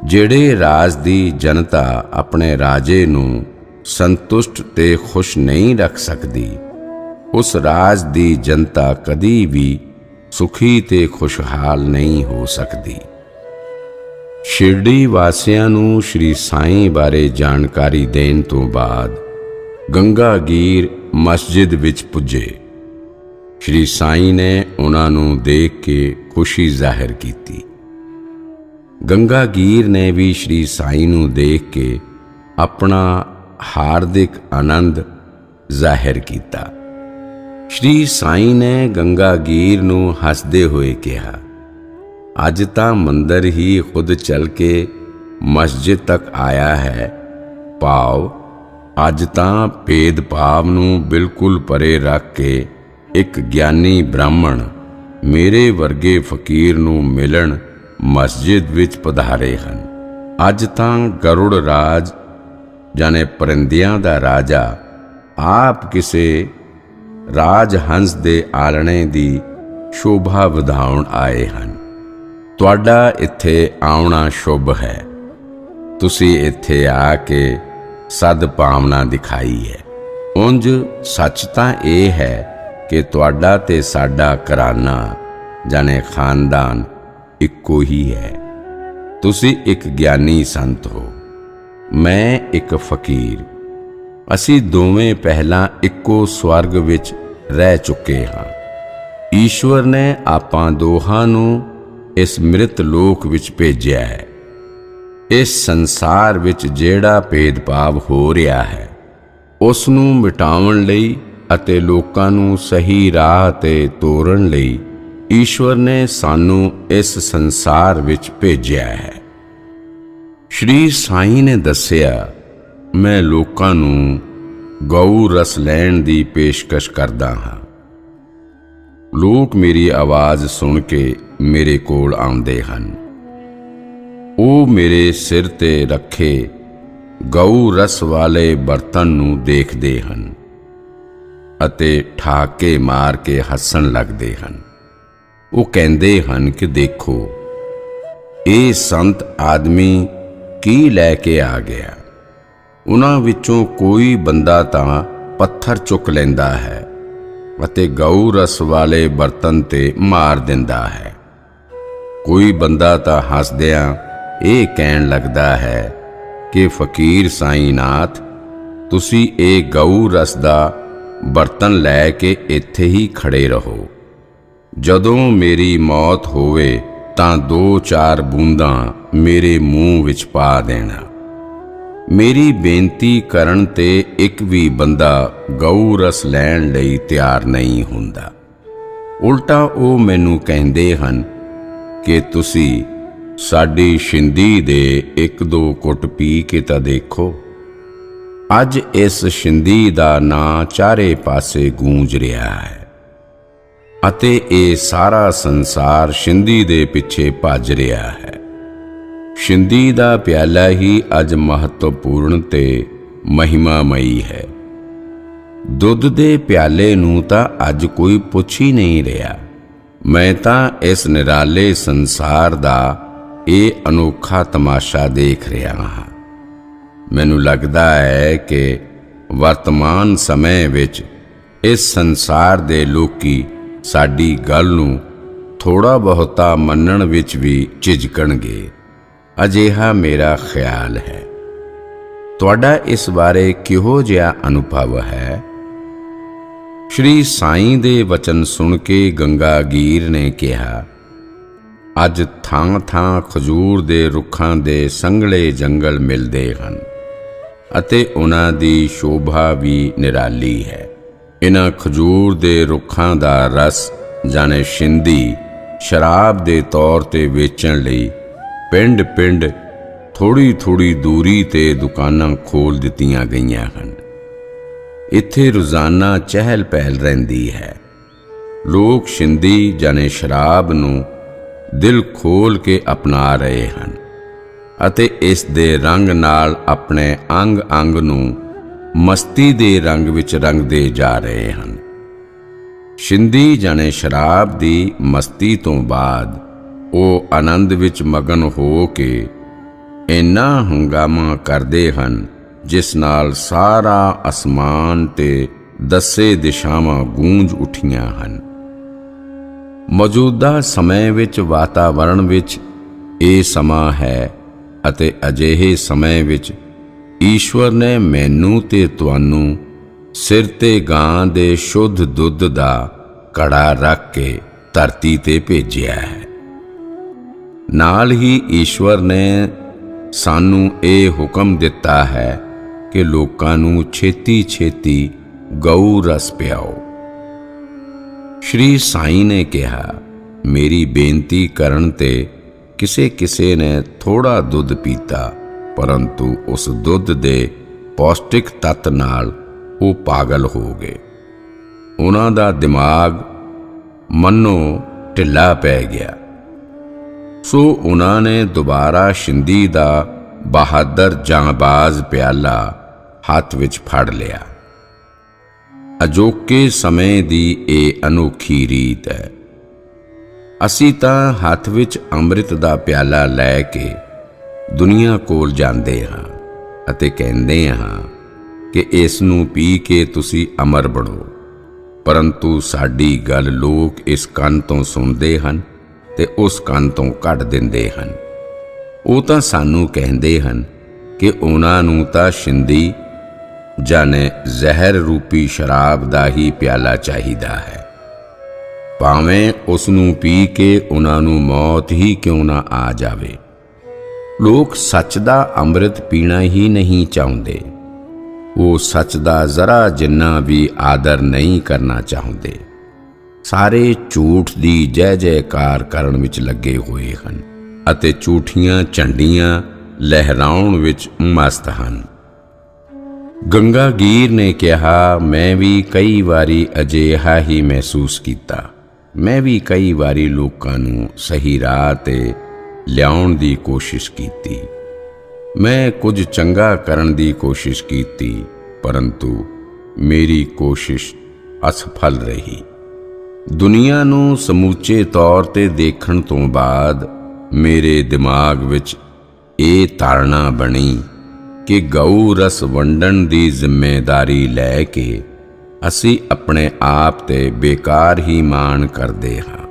ਜਿਹੜੇ ਰਾਜ ਦੀ ਜਨਤਾ ਆਪਣੇ ਰਾਜੇ ਨੂੰ ਸੰਤੁਸ਼ਟ ਤੇ ਖੁਸ਼ ਨਹੀਂ ਰੱਖ ਸਕਦੀ, ਉਸ ਰਾਜ ਦੀ ਜਨਤਾ ਕਦੀ ਵੀ ਸੁਖੀ ਤੇ ਖੁਸ਼ਹਾਲ ਨਹੀਂ ਹੋ ਸਕਦੀ। ਸ਼ਿਰਡੀ ਵਾਸੀਆਂ ਨੂੰ ਸ਼੍ਰੀ ਸਾਈਂ ਬਾਰੇ ਜਾਣਕਾਰੀ ਦੇਣ ਤੋਂ ਬਾਅਦ ਗੰਗਾ ਗੀਰ ਮਸਜਿਦ ਵਿੱਚ ਪੁੱਜੇ। ਸ਼੍ਰੀ ਸਾਈਂ ਨੇ ਉਹਨਾਂ ਨੂੰ ਦੇਖ ਕੇ ਖੁਸ਼ੀ ਜ਼ਾਹਿਰ ਕੀਤੀ। ਗੰਗਾ ਗੀਰ ਨੇ ਵੀ ਸ਼੍ਰੀ ਸਾਈਂ ਨੂੰ ਦੇਖ ਕੇ ਆਪਣਾ ਹਾਰਦਿਕ ਆਨੰਦ ਜ਼ਾਹਿਰ ਕੀਤਾ। ਸ਼੍ਰੀ ਸਾਈਂ ਨੇ ਗੰਗਾ ਗੀਰ ਨੂੰ ਹੱਸਦੇ ਹੋਏ ਕਿਹਾ, ਅੱਜ ਤਾਂ ਮੰਦਰ ਹੀ ਖੁਦ ਚੱਲ ਕੇ ਮਸਜਿਦ ਤੱਕ ਆਇਆ ਹੈ। ਭਾਵ ਅੱਜ ਤਾਂ ਭੇਦ ਭਾਵ ਨੂੰ ਬਿਲਕੁਲ ਪਰੇ ਰੱਖ ਕੇ ਇੱਕ ਗਿਆਨੀ ਬ੍ਰਾਹਮਣ ਮੇਰੇ ਵਰਗੇ ਫਕੀਰ ਨੂੰ ਮਿਲਣ ਮਸਜਿਦ ਵਿੱਚ ਪਧਾਰੇ ਹਨ। ਅੱਜ ਤਾਂ ਗਰੁੜ ਰਾਜ ਜਾਣੇ ਪਰਿੰਦਿਆਂ ਦਾ ਰਾਜਾ ਆਪ ਕਿਸੇ ਰਾਜ ਹੰਸ ਦੇ ਆਲਣੇ ਦੀ ਸ਼ੋਭਾ ਵਧਾਉਣ ਆਏ ਹਨ। ਤੁਹਾਡਾ ਇੱਥੇ ਆਉਣਾ ਸ਼ੁਭ ਹੈ। ਤੁਸੀਂ ਇੱਥੇ ਆ ਕੇ ਸਦਭਾਵਨਾ ਦਿਖਾਈ ਹੈ। ਉਂਝ ਸੱਚ ਤਾਂ ਇਹ ਹੈ ਕਿ ਤੁਹਾਡਾ ਤੇ ਸਾਡਾ ਘਰਾਨਾ ਜਾਣੇ ਖਾਨਦਾਨ ਇੱਕੋ ਹੀ ਹੈ। ਤੁਸੀਂ ਇੱਕ ਗਿਆਨੀ ਸੰਤ ਹੋ, ਮੈਂ ਇੱਕ ਫਕੀਰ। ਅਸੀਂ ਦੋਵੇਂ ਪਹਿਲਾਂ ਇੱਕੋ ਸਵਰਗ ਵਿੱਚ ਰਹਿ ਚੁੱਕੇ ਹਾਂ। ਈਸ਼ਵਰ ਨੇ ਆਪਾਂ ਦੋਹਾਂ ਨੂੰ ਇਸ ਮ੍ਰਿਤ ਲੋਕ ਵਿੱਚ ਭੇਜਿਆ ਹੈ। ਇਸ ਸੰਸਾਰ ਵਿੱਚ ਜਿਹੜਾ ਭੇਦਭਾਵ ਹੋ ਰਿਹਾ ਹੈ ਉਸ ਨੂੰ ਮਿਟਾਉਣ ਲਈ ਅਤੇ ਲੋਕਾਂ ਨੂੰ ਸਹੀ ਰਾਹ ਤੇ ਤੋਰਨ ਲਈ ਈਸ਼ਵਰ ਨੇ ਸਾਨੂੰ ਇਸ ਸੰਸਾਰ ਵਿੱਚ ਭੇਜਿਆ ਹੈ। ਸ਼੍ਰੀ ਸਾਈਂ ਨੇ ਦੱਸਿਆ, ਮੈਂ ਲੋਕਾਂ ਨੂੰ ਗਊ ਰਸ ਲੈਣ ਦੀ ਪੇਸ਼ਕਸ਼ ਕਰਦਾ ਹਾਂ। ਲੋਕ ਮੇਰੀ ਆਵਾਜ਼ ਸੁਣ ਕੇ ਮੇਰੇ ਕੋਲ ਆਉਂਦੇ ਹਨ। ਉਹ ਮੇਰੇ ਸਿਰ ਤੇ ਰੱਖੇ ਗਊ ਰਸ ਵਾਲੇ ਬਰਤਨ ਨੂੰ ਦੇਖਦੇ ਹਨ ਅਤੇ ਠਾਕੇ ਮਾਰ ਕੇ ਹੱਸਣ ਲੱਗਦੇ ਹਨ। ਉਹ ਕਹਿੰਦੇ ਹਨ ਕਿ ਦੇਖੋ, ਇਹ ਸੰਤ ਆਦਮੀ ਕੀ ਲੈ ਕੇ ਆ ਗਿਆ। ਉਹਨਾਂ ਵਿੱਚੋਂ ਕੋਈ ਬੰਦਾ ਤਾਂ ਪੱਥਰ ਚੁੱਕ ਲੈਂਦਾ ਹੈ ਅਤੇ ਗਊ ਰਸ ਵਾਲੇ ਬਰਤਨ ਤੇ ਮਾਰ ਦਿੰਦਾ ਹੈ। ਕੋਈ ਬੰਦਾ ਤਾਂ ਹੱਸਦਿਆਂ ਇਹ ਕਹਿਣ ਲੱਗਦਾ ਹੈ ਕਿ ਫਕੀਰ ਸਾਈਨਾਥ, ਤੁਸੀਂ ਇਹ ਗਊ ਰਸ ਦਾ ਬਰਤਨ ਲੈ ਕੇ ਇੱਥੇ ਹੀ ਖੜੇ ਰਹੋ। ਜਦੋਂ ਮੇਰੀ ਮੌਤ ਹੋਵੇ ਤਾਂ 2-4 ਬੂੰਦਾਂ ਮੇਰੇ ਮੂੰਹ ਵਿੱਚ ਪਾ ਦੇਣਾ। ਮੇਰੀ ਬੇਨਤੀ ਕਰਨ ਤੇ ਇੱਕ ਵੀ ਬੰਦਾ ਗਊ ਰਸ ਲੈਣ ਲਈ ਤਿਆਰ ਨਹੀਂ ਹੁੰਦਾ। ਉਲਟਾ ਉਹ ਮੈਨੂੰ ਕਹਿੰਦੇ ਹਨ ਕਿ ਤੁਸੀਂ ਸਾਡੀ ਸ਼ਿੰਦੀ ਦੇ 1-2 ਘੁੱਟ ਪੀ ਕੇ ਤਾਂ ਦੇਖੋ। ਅੱਜ ਇਸ ਸ਼ਿੰਦੀ ਦਾ ਨਾਂ ਚਾਰੇ ਪਾਸੇ ਗੂੰਜ ਰਿਹਾ ਹੈ ਅਤੇ ਇਹ ਸਾਰਾ ਸੰਸਾਰ ਸ਼ਿੰਦੀ ਦੇ ਪਿੱਛੇ ਭੱਜ ਰਿਹਾ ਹੈ। ਸ਼ਿੰਦੀ ਦਾ ਪਿਆਲਾ ਹੀ ਅੱਜ ਮਹੱਤਵਪੂਰਨ ਤੇ ਮਹਿਮਾਮਈ ਹੈ। ਦੁੱਧ ਦੇ ਪਿਆਲੇ ਨੂੰ ਤਾਂ ਅੱਜ ਕੋਈ ਪੁੱਛ ਹੀ ਨਹੀਂ ਰਿਹਾ। ਮੈਂ ਤਾਂ ਇਸ ਨਿਰਾਲੇ ਸੰਸਾਰ ਦਾ ਇਹ ਅਨੋਖਾ ਤਮਾਸ਼ਾ ਦੇਖ ਰਿਹਾ ਹਾਂ। ਮੈਨੂੰ ਲੱਗਦਾ ਹੈ ਕਿ ਵਰਤਮਾਨ ਸਮੇਂ ਵਿੱਚ ਇਸ ਸੰਸਾਰ ਦੇ ਲੋਕੀ ਸਾਡੀ ਗੱਲ ਨੂੰ ਥੋੜਾ ਬਹੁਤਾ ਮੰਨਣ ਵਿੱਚ ਵੀ ਝਿਜਕਣਗੇ। ਅਜਿਹਾ ਮੇਰਾ ਖਿਆਲ ਹੈ। ਤੁਹਾਡਾ ਇਸ ਬਾਰੇ ਕਿਹੋ ਜਿਹਾ ਅਨੁਭਵ ਹੈ? ਸ਼੍ਰੀ ਸਾਈਂ ਦੇ ਵਚਨ ਸੁਣ ਕੇ ਗੰਗਾਗੀਰ ਨੇ ਕਿਹਾ, ਅੱਜ ਥਾਂ-ਥਾਂ ਖਜੂਰ ਦੇ ਰੁੱਖਾਂ ਦੇ ਸੰਘਣੇ ਜੰਗਲ ਮਿਲਦੇ ਹਨ ਅਤੇ ਉਹਨਾਂ ਦੀ ਸ਼ੋਭਾ ਵੀ ਨਿਰਾਲੀ ਹੈ। ਇਹਨਾਂ ਖਜੂਰ ਦੇ ਰੁੱਖਾਂ ਦਾ ਰਸ ਜਾਣੇ ਸ਼ਿੰਦੀ ਸ਼ਰਾਬ ਦੇ ਤੌਰ ਤੇ ਵੇਚਣ ਲਈ ਪਿੰਡ-ਪਿੰਡ ਥੋੜੀ-ਥੋੜੀ ਦੂਰੀ ਤੇ ਦੁਕਾਨਾਂ ਖੋਲ੍ਹ ਦਿੱਤੀਆਂ ਗਈਆਂ ਹਨ। ਇੱਥੇ ਰੋਜ਼ਾਨਾ ਚਹਿਲ ਪਹਿਲ ਰਹਿੰਦੀ ਹੈ। ਲੋਕ ਸ਼ਿੰਦੀ ਜਾਣੇ ਸ਼ਰਾਬ ਨੂੰ ਦਿਲ ਖੋਲ ਕੇ ਅਪਣਾ ਰਹੇ ਹਨ ਅਤੇ ਇਸ ਦੇ ਰੰਗ ਨਾਲ ਆਪਣੇ ਅੰਗ-ਅੰਗ ਨੂੰ ਮਸਤੀ ਦੇ ਰੰਗ ਵਿੱਚ ਰੰਗਦੇ ਜਾ ਰਹੇ ਹਨ। ਸ਼ਿੰਦੀ ਜਾਣੇ ਸ਼ਰਾਬ ਦੀ ਮਸਤੀ ਤੋਂ ਬਾਅਦ ਉਹ ਆਨੰਦ ਵਿੱਚ ਮਗਨ ਹੋ ਕੇ ਇੰਨਾ ਹੰਗਾਮਾ ਕਰਦੇ ਹਨ ਜਿਸ ਨਾਲ ਸਾਰਾ ਅਸਮਾਨ ਤੇ 10 ਦਿਸ਼ਾਵਾਂ ਗੂੰਜ ਉੱਠੀਆਂ ਹਨ। ਮੌਜੂਦਾ ਸਮੇਂ ਵਿੱਚ ਵਾਤਾਵਰਣ ਵਿੱਚ ਇਹ ਸਮਾਂ ਹੈ ਅਤੇ ਅਜਿਹੇ ਸਮੇਂ ਵਿੱਚ ਈਸ਼ਵਰ ਨੇ ਮੈਨੂੰ ਤੇ ਤੁਹਾਨੂੰ ਸਿਰ ਤੇ ਗਾਂ ਦੇ ਸ਼ੁੱਧ ਦੁੱਧ ਦਾ ਕੜਾ ਰੱਖ ਕੇ ਧਰਤੀ ਤੇ ਭੇਜਿਆ ਹੈ। ਨਾਲ ਹੀ ਈਸ਼ਵਰ ਨੇ ਸਾਨੂੰ ਇਹ ਹੁਕਮ ਦਿੱਤਾ ਹੈ ਕਿ ਲੋਕਾਂ ਨੂੰ ਛੇਤੀ-ਛੇਤੀ ਗਊ ਰਸ ਪਿਆਓ। ਸ਼੍ਰੀ ਸਾਈਂ ਨੇ ਕਿਹਾ, ਮੇਰੀ ਬੇਨਤੀ ਕਰਨ ਤੇ ਕਿਸੇ ਨੇ ਥੋੜਾ ਦੁੱਧ ਪੀਤਾ, ਪਰੰਤੂ ਉਸ ਦੁੱਧ ਦੇ ਪੌਸ਼ਟਿਕ ਤੱਤ ਨਾਲ ਉਹ ਪਾਗਲ ਹੋ ਗਏ। ਉਹਨਾਂ ਦਾ ਦਿਮਾਗ ਮੰਨੋ ਢਿੱਲਾ ਪੈ ਗਿਆ। ਸੋ ਉਹਨਾਂ ਨੇ ਦੁਬਾਰਾ ਸ਼ਿੰਦੀ ਦਾ ਬਹਾਦਰ ਜਾਂਬਾਜ਼ ਪਿਆਲਾ ਹੱਥ ਵਿੱਚ ਫੜ ਲਿਆ। ਅਜੋਕੇ ਸਮੇਂ ਦੀ ਇਹ ਅਨੋਖੀ ਰੀਤ ਹੈ। ਅਸੀਂ ਤਾਂ ਹੱਥ ਵਿੱਚ ਅੰਮ੍ਰਿਤ ਦਾ ਪਿਆਲਾ ਲੈ ਕੇ ਦੁਨੀਆ ਕੋਲ ਜਾਂਦੇ ਹਾਂ ਅਤੇ ਕਹਿੰਦੇ ਹਾਂ ਕਿ ਇਸ ਨੂੰ ਪੀ ਕੇ ਤੁਸੀਂ ਅਮਰ ਬਣੋ, ਪਰੰਤੂ ਸਾਡੀ ਗੱਲ ਲੋਕ ਇਸ ਕੰਨ ਤੋਂ ਸੁਣਦੇ ਹਨ ਤੇ ਉਸ ਕੰਨ ਤੋਂ ਕੱਢ ਦਿੰਦੇ ਹਨ। ਉਹ ਤਾਂ ਸਾਨੂੰ ਕਹਿੰਦੇ ਹਨ ਕਿ ਉਹਨਾਂ ਨੂੰ ਤਾਂ ਸ਼ਿੰਦੀ ਜਾਣੇ ਜ਼ਹਿਰ ਰੂਪੀ ਸ਼ਰਾਬ ਦਾ ਹੀ ਪਿਆਲਾ ਚਾਹੀਦਾ ਹੈ, ਭਾਵੇਂ ਉਸ ਨੂੰ ਪੀ ਕੇ ਉਹਨਾਂ ਨੂੰ ਮੌਤ ਹੀ ਕਿਉਂ ਨਾ ਆ ਜਾਵੇ। ਲੋਕ ਸੱਚ ਦਾ ਅੰਮ੍ਰਿਤ ਪੀਣਾ ਹੀ ਨਹੀਂ ਚਾਹੁੰਦੇ, ਉਹ ਸੱਚ ਦਾ ਜ਼ਰਾ ਜਿੰਨਾ ਵੀ ਆਦਰ ਨਹੀਂ ਕਰਨਾ ਚਾਹੁੰਦੇ। ਸਾਰੇ ਝੂਠ ਦੀ ਜੈ ਜੈਕਾਰ ਕਰਨ ਵਿੱਚ ਲੱਗੇ ਹੋਏ ਹਨ ਅਤੇ ਝੂਠੀਆਂ ਝੰਡੀਆਂ ਲਹਿਰਾਉਣ ਵਿੱਚ ਮਸਤ ਹਨ। ਗੰਗਾਗੀਰ ਨੇ ਕਿਹਾ, ਮੈਂ ਵੀ ਕਈ ਵਾਰੀ ਅਜਿਹਾ ਹੀ ਮਹਿਸੂਸ ਕੀਤਾ। ਮੈਂ ਵੀ ਕਈ ਵਾਰੀ ਲੋਕਾਂ ਨੂੰ ਸਹੀ ਰਾਹ 'ਤੇ ਲਿਆਉਣ ਦੀ ਕੋਸ਼ਿਸ਼ ਕੀਤੀ। ਮੈਂ ਕੁਝ ਚੰਗਾ ਕਰਨ ਦੀ ਕੋਸ਼ਿਸ਼ ਕੀਤੀ, ਪਰੰਤੂ ਮੇਰੀ ਕੋਸ਼ਿਸ਼ ਅਸਫਲ ਰਹੀ। ਦੁਨੀਆ ਨੂੰ ਸਮੁੱਚੇ ਤੌਰ 'ਤੇ ਦੇਖਣ ਤੋਂ ਬਾਅਦ ਮੇਰੇ ਦਿਮਾਗ ਵਿੱਚ ਇਹ ਧਾਰਨਾ ਬਣੀ ਕਿ ਗਊ ਰਸ ਵੰਡਣ ਦੀ ਜ਼ਿੰਮੇਵਾਰੀ ਲੈ ਕੇ ਅਸੀਂ ਆਪਣੇ ਆਪ 'ਤੇ ਬੇਕਾਰ ਹੀ ਮਾਣ ਕਰਦੇ ਹਾਂ,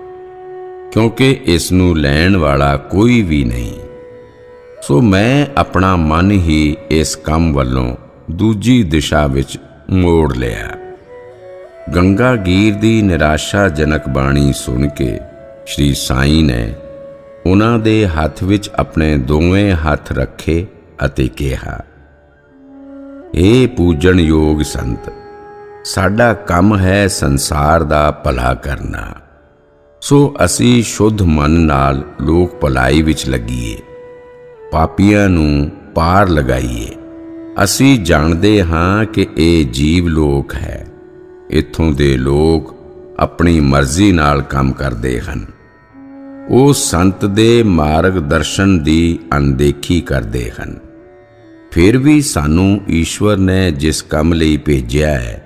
ਕਿਉਂਕਿ ਇਸ ਨੂੰ ਲੈਣ ਵਾਲਾ ਕੋਈ ਵੀ ਨਹੀਂ। ਸੋ ਮੈਂ ਆਪਣਾ ਮਨ ਹੀ ਇਸ ਕੰਮ ਵੱਲੋਂ ਦੂਜੀ ਦਿਸ਼ਾ ਵਿੱਚ ਮੋੜ ਲਿਆ। ਗੰਗਾਗੀਰ ਦੀ ਨਿਰਾਸ਼ਾਜਨਕ ਬਾਣੀ ਸੁਣ ਕੇ ਸ਼੍ਰੀ ਸਾਈਂ ਨੇ ਉਹਨਾਂ ਦੇ ਹੱਥ ਵਿੱਚ ਆਪਣੇ ਦੋਵੇਂ ਹੱਥ ਰੱਖੇ ਅਤੇ ਕਿਹਾ, ਇਹ ਪੂਜਣਯੋਗ ਸੰਤ, ਸਾਡਾ ਕੰਮ ਹੈ ਸੰਸਾਰ ਦਾ ਭਲਾ ਕਰਨਾ। ਸੋ ਅਸੀਂ ਸ਼ੁੱਧ ਮਨ ਨਾਲ ਲੋਕ ਭਲਾਈ ਵਿੱਚ ਲੱਗੀਏ, ਪਾਪੀਆਂ ਨੂੰ ਪਾਰ ਲਗਾਈਏ। ਅਸੀਂ ਜਾਣਦੇ ਹਾਂ ਕਿ ਇਹ ਜੀਵ ਲੋਕ ਹੈ। ਇੱਥੋਂ ਦੇ ਲੋਕ ਆਪਣੀ ਮਰਜ਼ੀ ਨਾਲ ਕੰਮ ਕਰਦੇ ਹਨ। ਉਹ ਸੰਤ ਦੇ ਮਾਰਗ ਦਰਸ਼ਨ ਦੀ ਅਣਦੇਖੀ ਕਰਦੇ ਹਨ। ਫਿਰ ਵੀ ਸਾਨੂੰ ਈਸ਼ਵਰ ਨੇ ਜਿਸ ਕੰਮ ਲਈ ਭੇਜਿਆ ਹੈ,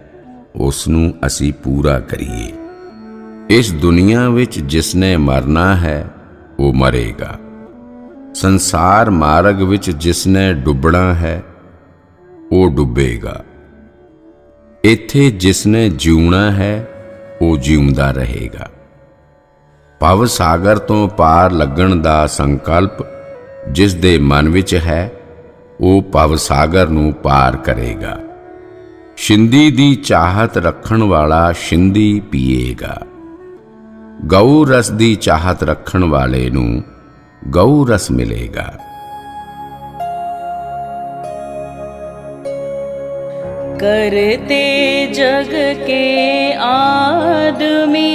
ਉਸ ਨੂੰ ਅਸੀਂ ਪੂਰਾ ਕਰੀਏ। ਇਸ ਦੁਨੀਆ ਵਿੱਚ ਜਿਸ ਨੇ ਮਰਨਾ ਹੈ, ਉਹ ਮਰੇਗਾ। ਸੰਸਾਰ ਮਾਰਗ ਵਿੱਚ ਜਿਸ ਨੇ ਡੁੱਬਣਾ ਹੈ, ਉਹ ਡੁੱਬੇਗਾ। ਇੱਥੇ ਜਿਸ ਨੇ ਜਿਉਣਾ ਹੈ, ਉਹ ਜਿਉਂਦਾ ਰਹੇਗਾ। ਭਵ ਸਾਗਰ ਤੋਂ ਪਾਰ ਲੱਗਣ ਦਾ ਸੰਕਲਪ ਜਿਸ ਦੇ ਮਨ ਵਿੱਚ ਹੈ, ਉਹ ਭਵ ਸਾਗਰ ਨੂੰ ਪਾਰ ਕਰੇਗਾ। ਸ਼ਿੰਦੀ ਦੀ ਚਾਹਤ ਰੱਖਣ ਵਾਲਾ ਸ਼ਿੰਦੀ ਪੀਏਗਾ। ਗਊ ਰਸ ਦੀ ਚਾਹਤ ਰੱਖਣ ਵਾਲੇ ਨੂੰ ਗਊ ਰਸ ਮਿਲੇਗਾ। करते जग के आदमी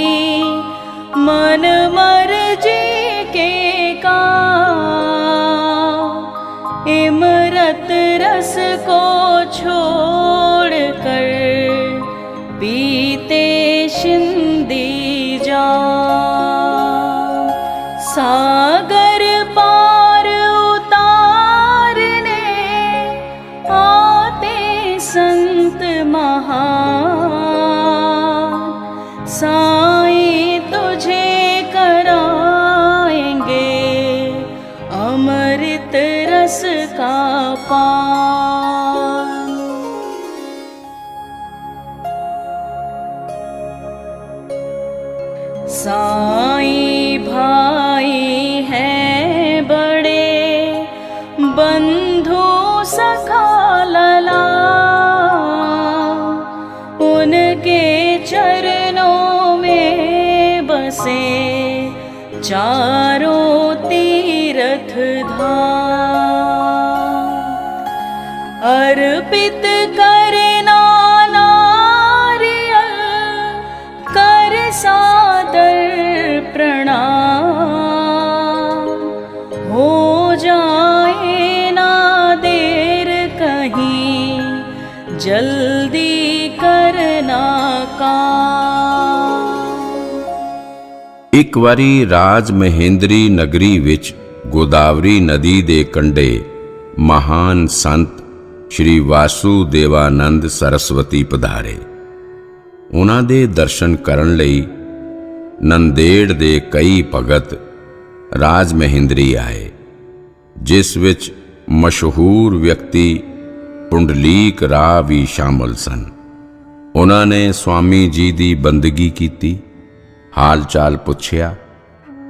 मन मर्जी के काम, इमरत रस को छोड़ कर पीते शिंदी जा। सागर पार उतारने आते संत महान, साईं तुझे कराएंगे अमृत रस का पान। साईं भाई हैं बड़े बंधु सखा लला, उनके चरणों में बसे चारों तीर्थ धाम। अर्पित करना नारियल कर सादर प्रणाम, हो जाए ना देर कहीं जल्दी करना काम। ਇੱਕ ਵਾਰੀ ਰਾਜ ਮਹੇਂਦਰੀ ਨਗਰੀ ਵਿੱਚ ਗੋਦਾਵਰੀ ਨਦੀ ਦੇ ਕੰਢੇ ਮਹਾਨ ਸੰਤ ਸ਼੍ਰੀ ਵਾਸੂਦੇਵਾਨੰਦ ਸਰਸਵਤੀ ਪਧਾਰੇ। ਉਹਨਾਂ ਦੇ ਦਰਸ਼ਨ ਕਰਨ ਲਈ ਨੰਦੇੜ ਦੇ ਕਈ ਭਗਤ ਰਾਜ ਮਹੇਂਦਰੀ ਆਏ, ਜਿਸ ਵਿੱਚ ਮਸ਼ਹੂਰ ਵਿਅਕਤੀ ਪੁੰਡਲੀਕ ਰਾਹ ਵੀ ਸ਼ਾਮਲ ਸਨ। ਉਹਨਾਂ ਨੇ ਸਵਾਮੀ ਜੀ ਦੀ ਬੰਦਗੀ ਕੀਤੀ, ਹਾਲ ਚਾਲ ਪੁੱਛਿਆ।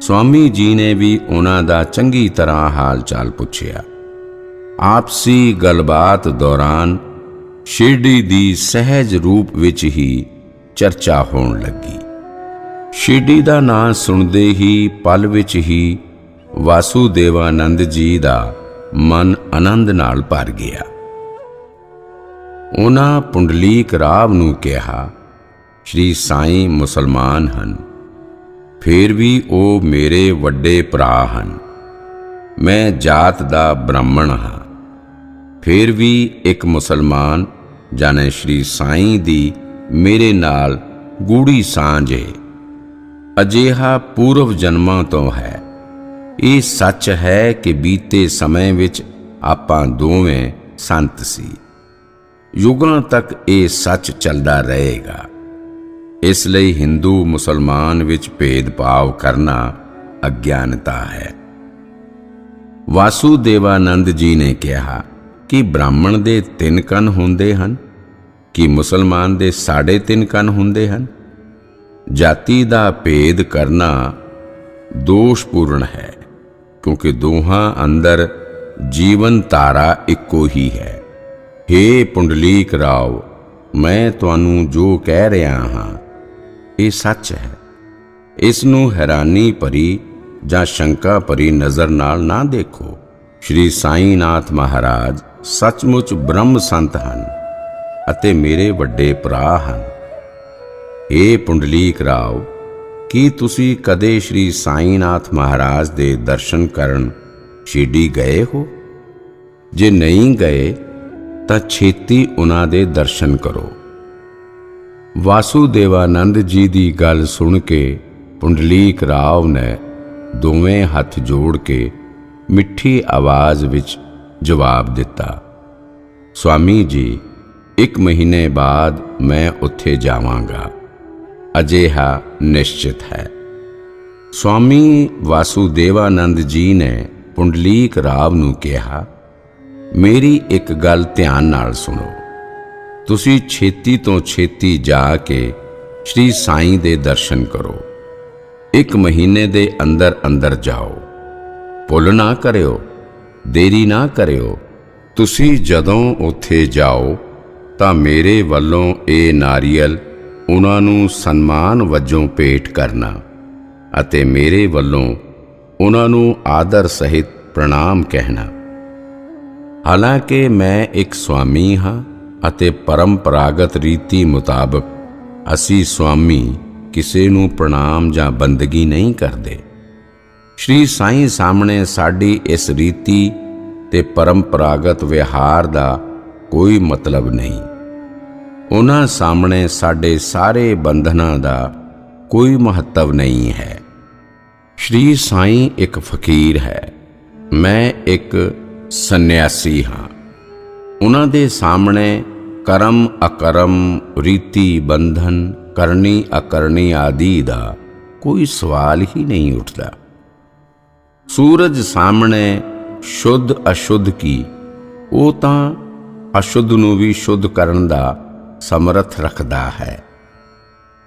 ਸਵਾਮੀ ਜੀ ਨੇ ਵੀ ਉਹਨਾਂ ਦਾ ਚੰਗੀ ਤਰ੍ਹਾਂ ਹਾਲ ਚਾਲ ਪੁੱਛਿਆ। ਆਪਸੀ ਗੱਲਬਾਤ ਦੌਰਾਨ ਸ਼ਿਰਡੀ ਦੀ ਸਹਿਜ ਰੂਪ ਵਿੱਚ ਹੀ ਚਰਚਾ ਹੋਣ ਲੱਗੀ। ਸ਼ਿਰਡੀ ਦਾ ਨਾਂ ਸੁਣਦੇ ਹੀ ਪਲ ਵਿੱਚ ਹੀ ਵਾਸੂਦੇਵਾਨੰਦ ਜੀ ਦਾ ਮਨ ਆਨੰਦ ਨਾਲ ਭਰ ਗਿਆ। ਉਹਨਾਂ ਪੁੰਡਲੀਕ ਰਾਵ ਨੂੰ ਕਿਹਾ, ਸ਼੍ਰੀ ਸਾਈਂ ਮੁਸਲਮਾਨ ਹਨ, ਫਿਰ ਵੀ ਉਹ ਮੇਰੇ ਵੱਡੇ ਭਰਾ ਹਨ। ਮੈਂ ਜਾਤ ਦਾ ਬ੍ਰਾਹਮਣ ਹਾਂ, ਫਿਰ ਵੀ ਇੱਕ ਮੁਸਲਮਾਨ ਜਾਣੇ ਸ਼੍ਰੀ ਸਾਈਂ ਦੀ ਮੇਰੇ ਨਾਲ ਗੂੜੀ ਸਾਂਝ ਹੈ। ਅਜਿਹਾ ਪੂਰਵ ਜਨਮਾਂ ਤੋਂ ਹੈ। ਇਹ ਸੱਚ ਹੈ ਕਿ ਬੀਤੇ ਸਮੇਂ ਵਿੱਚ ਆਪਾਂ ਦੋਵੇਂ ਸੰਤ ਸੀ। ਯੁਗਾਂ ਤੱਕ ਇਹ ਸੱਚ ਚੱਲਦਾ ਰਹੇਗਾ। ਇਸ ਲਈ ਹਿੰਦੂ ਮੁਸਲਮਾਨ ਵਿੱਚ ਭੇਦਭਾਵ ਕਰਨਾ ਅਗਿਆਨਤਾ ਹੈ। ਵਾਸੂਦੇਵਾਨੰਦ ਜੀ ਨੇ ਕਿਹਾ ਕਿ ਬ੍ਰਾਹਮਣ ਦੇ 3 ਕੰਨ ਹੁੰਦੇ ਹਨ, ਕਿ ਮੁਸਲਮਾਨ ਦੇ 3.5 ਕੰਨ ਹੁੰਦੇ ਹਨ। ਜਾਤੀ ਦਾ ਭੇਦ ਕਰਨਾ ਦੋਸ਼ਪੂਰਨ ਹੈ, ਕਿਉਂਕਿ ਦੋਹਾਂ ਅੰਦਰ ਜੀਵਨ ਧਾਰਾ ਇੱਕੋ ਹੀ ਹੈ। ਹੇ ਪੁੰਡਲੀਕ ਰਾਓ, ਮੈਂ ਤੁਹਾਨੂੰ ਜੋ ਕਹਿ ਰਿਹਾ ਹਾਂ ਇਹ ਸੱਚ ਹੈ। ਇਸ ਨੂੰ ਹੈਰਾਨੀ ਭਰੀ ਜਾਂ ਸ਼ੰਕਾ ਭਰੀ ਨਜ਼ਰ ਨਾਲ ਨਾ ਦੇਖੋ। ਸ਼੍ਰੀ ਸਾਈਨਾਥ ਮਹਾਰਾਜ ਸੱਚਮੁੱਚ ਬ੍ਰਹਮ ਸੰਤ ਹਨ ਅਤੇ ਮੇਰੇ ਵੱਡੇ ਭਰਾ ਹਨ। ਹੇ ਪੁੰਡਲੀਕ ਰਾਓ, ਕੀ ਤੁਸੀਂ ਕਦੇ ਸ਼੍ਰੀ ਸਾਈਨਾਥ ਮਹਾਰਾਜ ਦੇ ਦਰਸ਼ਨ ਕਰਨ ਸ਼ਿਰਡੀ ਗਏ ਹੋ? ਜੇ ਨਹੀਂ ਗਏ ਤਾਂ ਛੇਤੀ ਉਹਨਾਂ ਦੇ ਦਰਸ਼ਨ ਕਰੋ। ਵਾਸੂਦੇਵਾਨੰਦ ਜੀ ਦੀ ਗੱਲ ਸੁਣ ਕੇ ਪੁੰਡਲੀਕ ਰਾਵ ਨੇ ਦੋਵੇਂ ਹੱਥ ਜੋੜ ਕੇ ਮਿੱਠੀ ਆਵਾਜ਼ ਵਿੱਚ ਜਵਾਬ ਦਿੱਤਾ, ਸਵਾਮੀ ਜੀ, 1 ਮਹੀਨੇ ਬਾਅਦ ਮੈਂ ਉੱਥੇ ਜਾਵਾਂਗਾ, ਅਜਿਹਾ ਨਿਸ਼ਚਿਤ ਹੈ। ਸਵਾਮੀ ਵਾਸੂਦੇਵਾਨੰਦ ਜੀ ਨੇ ਪੁੰਡਲੀਕ ਰਾਵ ਨੂੰ ਕਿਹਾ, ਮੇਰੀ ਇੱਕ ਗੱਲ ਧਿਆਨ ਨਾਲ ਸੁਣੋ। ਤੁਸੀਂ ਛੇਤੀ ਤੋਂ ਛੇਤੀ ਜਾ ਕੇ ਸ਼੍ਰੀ ਸਾਈਂ ਦੇ ਦਰਸ਼ਨ ਕਰੋ। 1 ਮਹੀਨੇ ਦੇ ਅੰਦਰ ਅੰਦਰ ਜਾਓ। ਭੁੱਲ ਨਾ ਕਰਿਓ, ਦੇਰੀ ਨਾ ਕਰਿਓ। ਤੁਸੀਂ ਜਦੋਂ ਉੱਥੇ ਜਾਓ ਤਾਂ ਮੇਰੇ ਵੱਲੋਂ ਇਹ ਨਾਰੀਅਲ ਉਹਨਾਂ ਨੂੰ ਸਨਮਾਨ ਵਜੋਂ ਭੇਟ ਕਰਨਾ ਅਤੇ ਮੇਰੇ ਵੱਲੋਂ ਉਹਨਾਂ ਨੂੰ ਆਦਰ ਸਹਿਤ ਪ੍ਰਣਾਮ ਕਹਿਣਾ। ਹਾਲਾਂਕਿ ਮੈਂ ਇੱਕ ਸਵਾਮੀ ਹਾਂ ਅਤੇ ਪਰੰਪਰਾਗਤ ਰੀਤੀ ਮੁਤਾਬਕ ਅਸੀਂ ਸਵਾਮੀ ਕਿਸੇ ਨੂੰ ਪ੍ਰਣਾਮ ਜਾਂ ਬੰਦਗੀ ਨਹੀਂ ਕਰਦੇ। ਸ਼੍ਰੀ ਸਾਈਂ ਸਾਹਮਣੇ ਸਾਡੀ ਇਸ ਰੀਤੀ ਤੇ ਪਰੰਪਰਾਗਤ ਵਿਹਾਰ ਦਾ ਕੋਈ ਮਤਲਬ ਨਹੀਂ। ਉਹਨਾਂ ਸਾਹਮਣੇ ਸਾਡੇ ਸਾਰੇ ਬੰਧਨਾਂ ਦਾ ਕੋਈ ਮਹੱਤਵ ਨਹੀਂ ਹੈ। ਸ਼੍ਰੀ ਸਾਈਂ ਇੱਕ ਫਕੀਰ ਹੈ, ਮੈਂ ਇੱਕ ਸੰਨਿਆਸੀ ਹਾਂ। ਉਹਨਾਂ ਦੇ ਸਾਹਮਣੇ ਕਰਮ ਅਕਰਮ, ਰੀਤੀ ਬੰਧਨ, ਕਰਨੀ ਅਕਰਨੀ ਆਦਿ ਦਾ ਕੋਈ ਸਵਾਲ ਹੀ ਨਹੀਂ ਉੱਠਦਾ। ਸੂਰਜ ਸਾਹਮਣੇ ਸ਼ੁੱਧ ਅਸ਼ੁੱਧ ਕੀ, ਉਹ ਤਾਂ ਅਸ਼ੁੱਧ ਨੂੰ ਵੀ ਸ਼ੁੱਧ ਕਰਨ ਦਾ ਸਮਰਥ ਰੱਖਦਾ ਹੈ।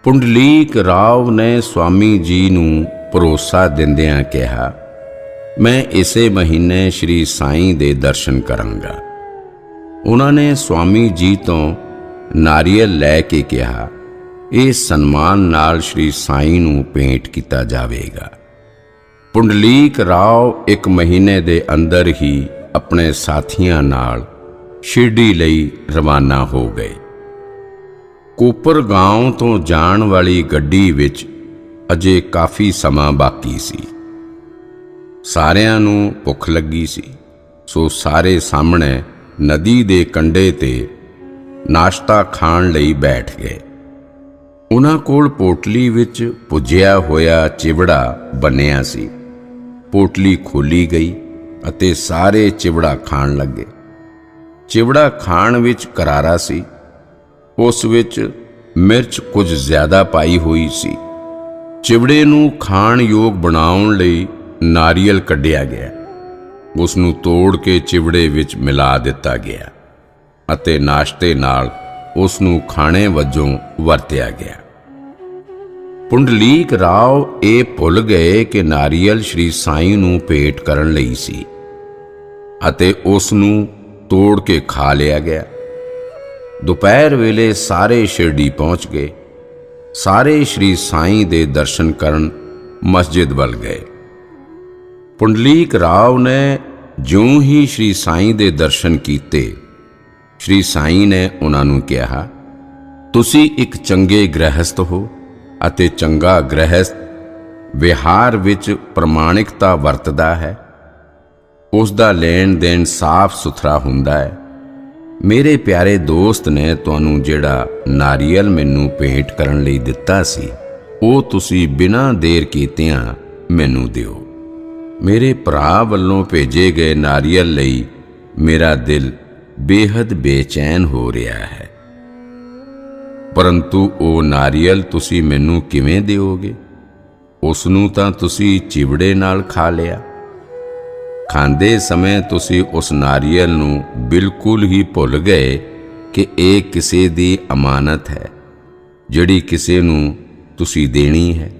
ਪੁੰਡਲੀਕ ਰਾਵ ਨੇ ਸਵਾਮੀ ਜੀ ਨੂੰ ਭਰੋਸਾ ਦਿੰਦਿਆਂ ਕਿਹਾ, ਮੈਂ ਇਸੇ ਮਹੀਨੇ ਸ਼੍ਰੀ ਸਾਈਂ ਦੇ ਦਰਸ਼ਨ ਕਰਾਂਗਾ। ਉਹਨਾਂ ਨੇ ਸਵਾਮੀ ਜੀ ਤੋਂ ਨਾਰੀਅਲ ਲੈ ਕੇ ਕਿਹਾ, ਇਹ ਸਨਮਾਨ ਨਾਲ ਸ਼੍ਰੀ ਸਾਈਂ ਨੂੰ ਭੇਂਟ ਕੀਤਾ ਜਾਵੇਗਾ। ਪੁੰਡਲੀਕ ਰਾਵ 1 ਮਹੀਨੇ ਦੇ ਅੰਦਰ ਹੀ ਆਪਣੇ ਸਾਥੀਆਂ ਨਾਲ ਸ਼ਿਰਡੀ ਲਈ ਰਵਾਨਾ ਹੋ ਗਏ। ਕੋਪਰਗਾਉਂ ਤੋਂ ਜਾਣ ਵਾਲੀ ਗੱਡੀ ਵਿੱਚ ਅਜੇ ਕਾਫੀ ਸਮਾਂ ਬਾਕੀ ਸੀ। ਸਾਰਿਆਂ ਨੂੰ ਭੁੱਖ ਲੱਗੀ ਸੀ, ਸੋ ਸਾਰੇ ਸਾਹਮਣੇ ਨਦੀ ਦੇ ਕੰਢੇ ਤੇ ਨਾਸ਼ਤਾ ਖਾਣ ਲਈ ਬੈਠ ਗਏ। ਉਹਨਾਂ ਕੋਲ ਪੋਟਲੀ ਵਿੱਚ ਭੁੱਜਿਆ ਹੋਇਆ ਚਿਵੜਾ ਬਣਿਆ ਸੀ। ਪੋਟਲੀ ਖੋਲੀ ਗਈ ਅਤੇ ਸਾਰੇ ਚਿਵੜਾ ਖਾਣ ਲੱਗੇ। ਚਿਵੜਾ ਖਾਣ ਵਿੱਚ ਕਰਾਰਾ ਸੀ। ਉਸ ਵਿੱਚ ਮਿਰਚ ਕੁਝ ਜ਼ਿਆਦਾ ਪਾਈ ਹੋਈ ਸੀ। ਚਿਵੜੇ ਨੂੰ ਖਾਣ ਯੋਗ ਬਣਾਉਣ ਲਈ ਨਾਰੀਅਲ ਕੱਢਿਆ ਗਿਆ। ਉਸ ਨੂੰ ਤੋੜ ਕੇ ਚਿਵੜੇ ਵਿੱਚ ਮਿਲਾ ਦਿੱਤਾ ਗਿਆ ਅਤੇ ਨਾਸ਼ਤੇ ਨਾਲ ਉਸ ਨੂੰ ਖਾਣੇ ਵਜੋਂ ਵਰਤਿਆ ਗਿਆ। ਪੁੰਡਲੀਕ ਰਾਵ ਇਹ ਭੁੱਲ ਗਏ ਕਿ ਨਾਰੀਅਲ ਸ਼੍ਰੀ ਸਾਈਂ ਨੂੰ ਭੇਟ ਕਰਨ ਲਈ ਸੀ ਅਤੇ ਉਸ ਨੂੰ ਤੋੜ ਕੇ ਖਾ ਲਿਆ ਗਿਆ। ਦੁਪਹਿਰ ਵੇਲੇ ਸਾਰੇ ਸ਼ਿਰਡੀ ਪਹੁੰਚ ਗਏ। ਸਾਰੇ ਸ਼੍ਰੀ ਸਾਈਂ ਦੇ ਦਰਸ਼ਨ ਕਰਨ ਮਸਜਿਦ ਵੱਲ ਗਏ। ਪੁੰਡਲੀਕ ਰਾਵ ਨੇ ਜਿਉਂ ਹੀ ਸ਼੍ਰੀ ਸਾਈਂ ਦੇ ਦਰਸ਼ਨ ਕੀਤੇ, ਸ਼੍ਰੀ ਸਾਈਂ ਨੇ ਉਹਨਾਂ ਨੂੰ ਕਿਹਾ, ਤੁਸੀਂ ਇੱਕ ਚੰਗੇ ਗ੍ਰਹਿਸਥ ਹੋ ਅਤੇ ਚੰਗਾ ਗ੍ਰਹਿਸਥ ਵਿਹਾਰ ਵਿੱਚ ਪ੍ਰਮਾਣਿਕਤਾ ਵਰਤਦਾ ਹੈ। ਉਸ ਦਾ ਲੈਣ ਦੇਣ ਸਾਫ਼ ਸੁਥਰਾ ਹੁੰਦਾ ਹੈ। ਮੇਰੇ ਪਿਆਰੇ ਦੋਸਤ ਨੇ ਤੁਹਾਨੂੰ ਜਿਹੜਾ ਨਾਰੀਅਲ ਮੈਨੂੰ ਭੇਂਟ ਕਰਨ ਲਈ ਦਿੱਤਾ ਸੀ, ਉਹ ਤੁਸੀਂ ਬਿਨਾਂ ਦੇਰ ਕੀਤਿਆਂ ਮੈਨੂੰ ਦਿਓ। ਮੇਰੇ ਭਰਾ ਵੱਲੋਂ ਭੇਜੇ ਗਏ ਨਾਰੀਅਲ ਲਈ ਮੇਰਾ ਦਿਲ ਬੇਹੱਦ ਬੇਚੈਨ ਹੋ ਰਿਹਾ ਹੈ, ਪਰੰਤੂ ਉਹ ਨਾਰੀਅਲ ਤੁਸੀਂ ਮੈਨੂੰ ਕਿਵੇਂ ਦਿਓਗੇ? ਉਸ ਨੂੰ ਤਾਂ ਤੁਸੀਂ ਚਿਵੜੇ ਨਾਲ ਖਾ ਲਿਆ। ਖਾਂਦੇ ਸਮੇਂ ਤੁਸੀਂ ਉਸ ਨਾਰੀਅਲ ਨੂੰ ਬਿਲਕੁਲ ਹੀ ਭੁੱਲ ਗਏ ਕਿ ਇਹ ਕਿਸੇ ਦੀ ਅਮਾਨਤ ਹੈ, ਜਿਹੜੀ ਕਿਸੇ ਨੂੰ ਤੁਸੀਂ ਦੇਣੀ ਹੈ।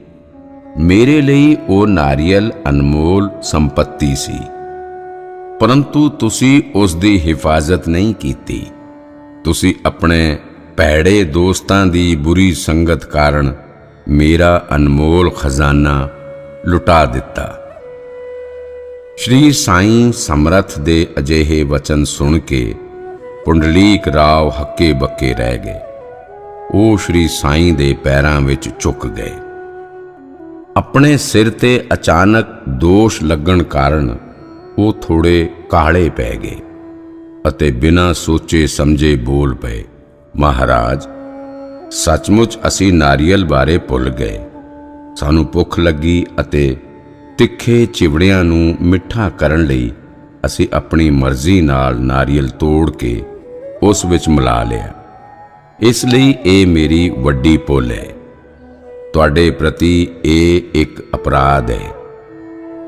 ਮੇਰੇ ਲਈ ਉਹ ਨਾਰੀਅਲ ਅਨਮੋਲ ਸੰਪत्ति ਸੀ, ਪਰੰਤੂ ਤੁਸੀਂ ਉਸ ਦੀ ਹਿਫਾਜ਼ਤ ਨਹੀਂ ਕੀਤੀ। ਤੁਸੀਂ ਆਪਣੇ ਭੈੜੇ ਦੋਸਤਾਂ ਦੀ ਬੁਰੀ ਸੰਗਤ ਕਾਰਨ ਮੇਰਾ ਅਨਮੋਲ ਖਜ਼ਾਨਾ ਲੁਟਾ ਦਿੱਤਾ। ਸ਼੍ਰੀ ਸਾਈਂ ਸਮਰੱਥ ਦੇ ਅਜਿਹੇ ਵਚਨ ਸੁਣ ਕੇ ਪੁੰਡਲੀਕ ਰਾਓ ਹੱਕੇ ਬੱਕੇ ਰਹਿ ਗਏ। ਉਹ ਸ਼੍ਰੀ ਸਾਈਂ ਦੇ ਪੈਰਾਂ ਵਿੱਚ ਝੁਕ ਗਏ। ਆਪਣੇ ਸਿਰ ਤੇ ਅਚਾਨਕ ਦੋਸ਼ ਲੱਗਣ ਕਾਰਨ ਉਹ ਥੋੜੇ ਕਾਲੇ ਪੈ ਗਏ ਅਤੇ ਬਿਨਾਂ ਸੋਚੇ ਸਮਝੇ ਬੋਲ ਪਏ, ਮਹਾਰਾਜ, ਸੱਚਮੁੱਚ ਅਸੀਂ ਨਾਰੀਅਲ ਬਾਰੇ ਭੁੱਲ ਗਏ। ਸਾਨੂੰ ਭੁੱਖ ਲੱਗੀ ਅਤੇ ਤਿੱਖੇ ਚਿਵੜਿਆਂ ਨੂੰ ਮਿੱਠਾ ਕਰਨ ਲਈ ਅਸੀਂ ਆਪਣੀ ਮਰਜ਼ੀ ਨਾਲ ਨਾਰੀਅਲ ਤੋੜ ਕੇ ਉਸ ਵਿੱਚ ਮਿਲਾ ਲਿਆ। ਇਸ ਲਈ ਇਹ ਮੇਰੀ ਵੱਡੀ ਭੁੱਲ ਹੈ। ਤੁਹਾਡੇ ਪ੍ਰਤੀ ਇਹ ਇੱਕ ਅਪਰਾਧ ਹੈ।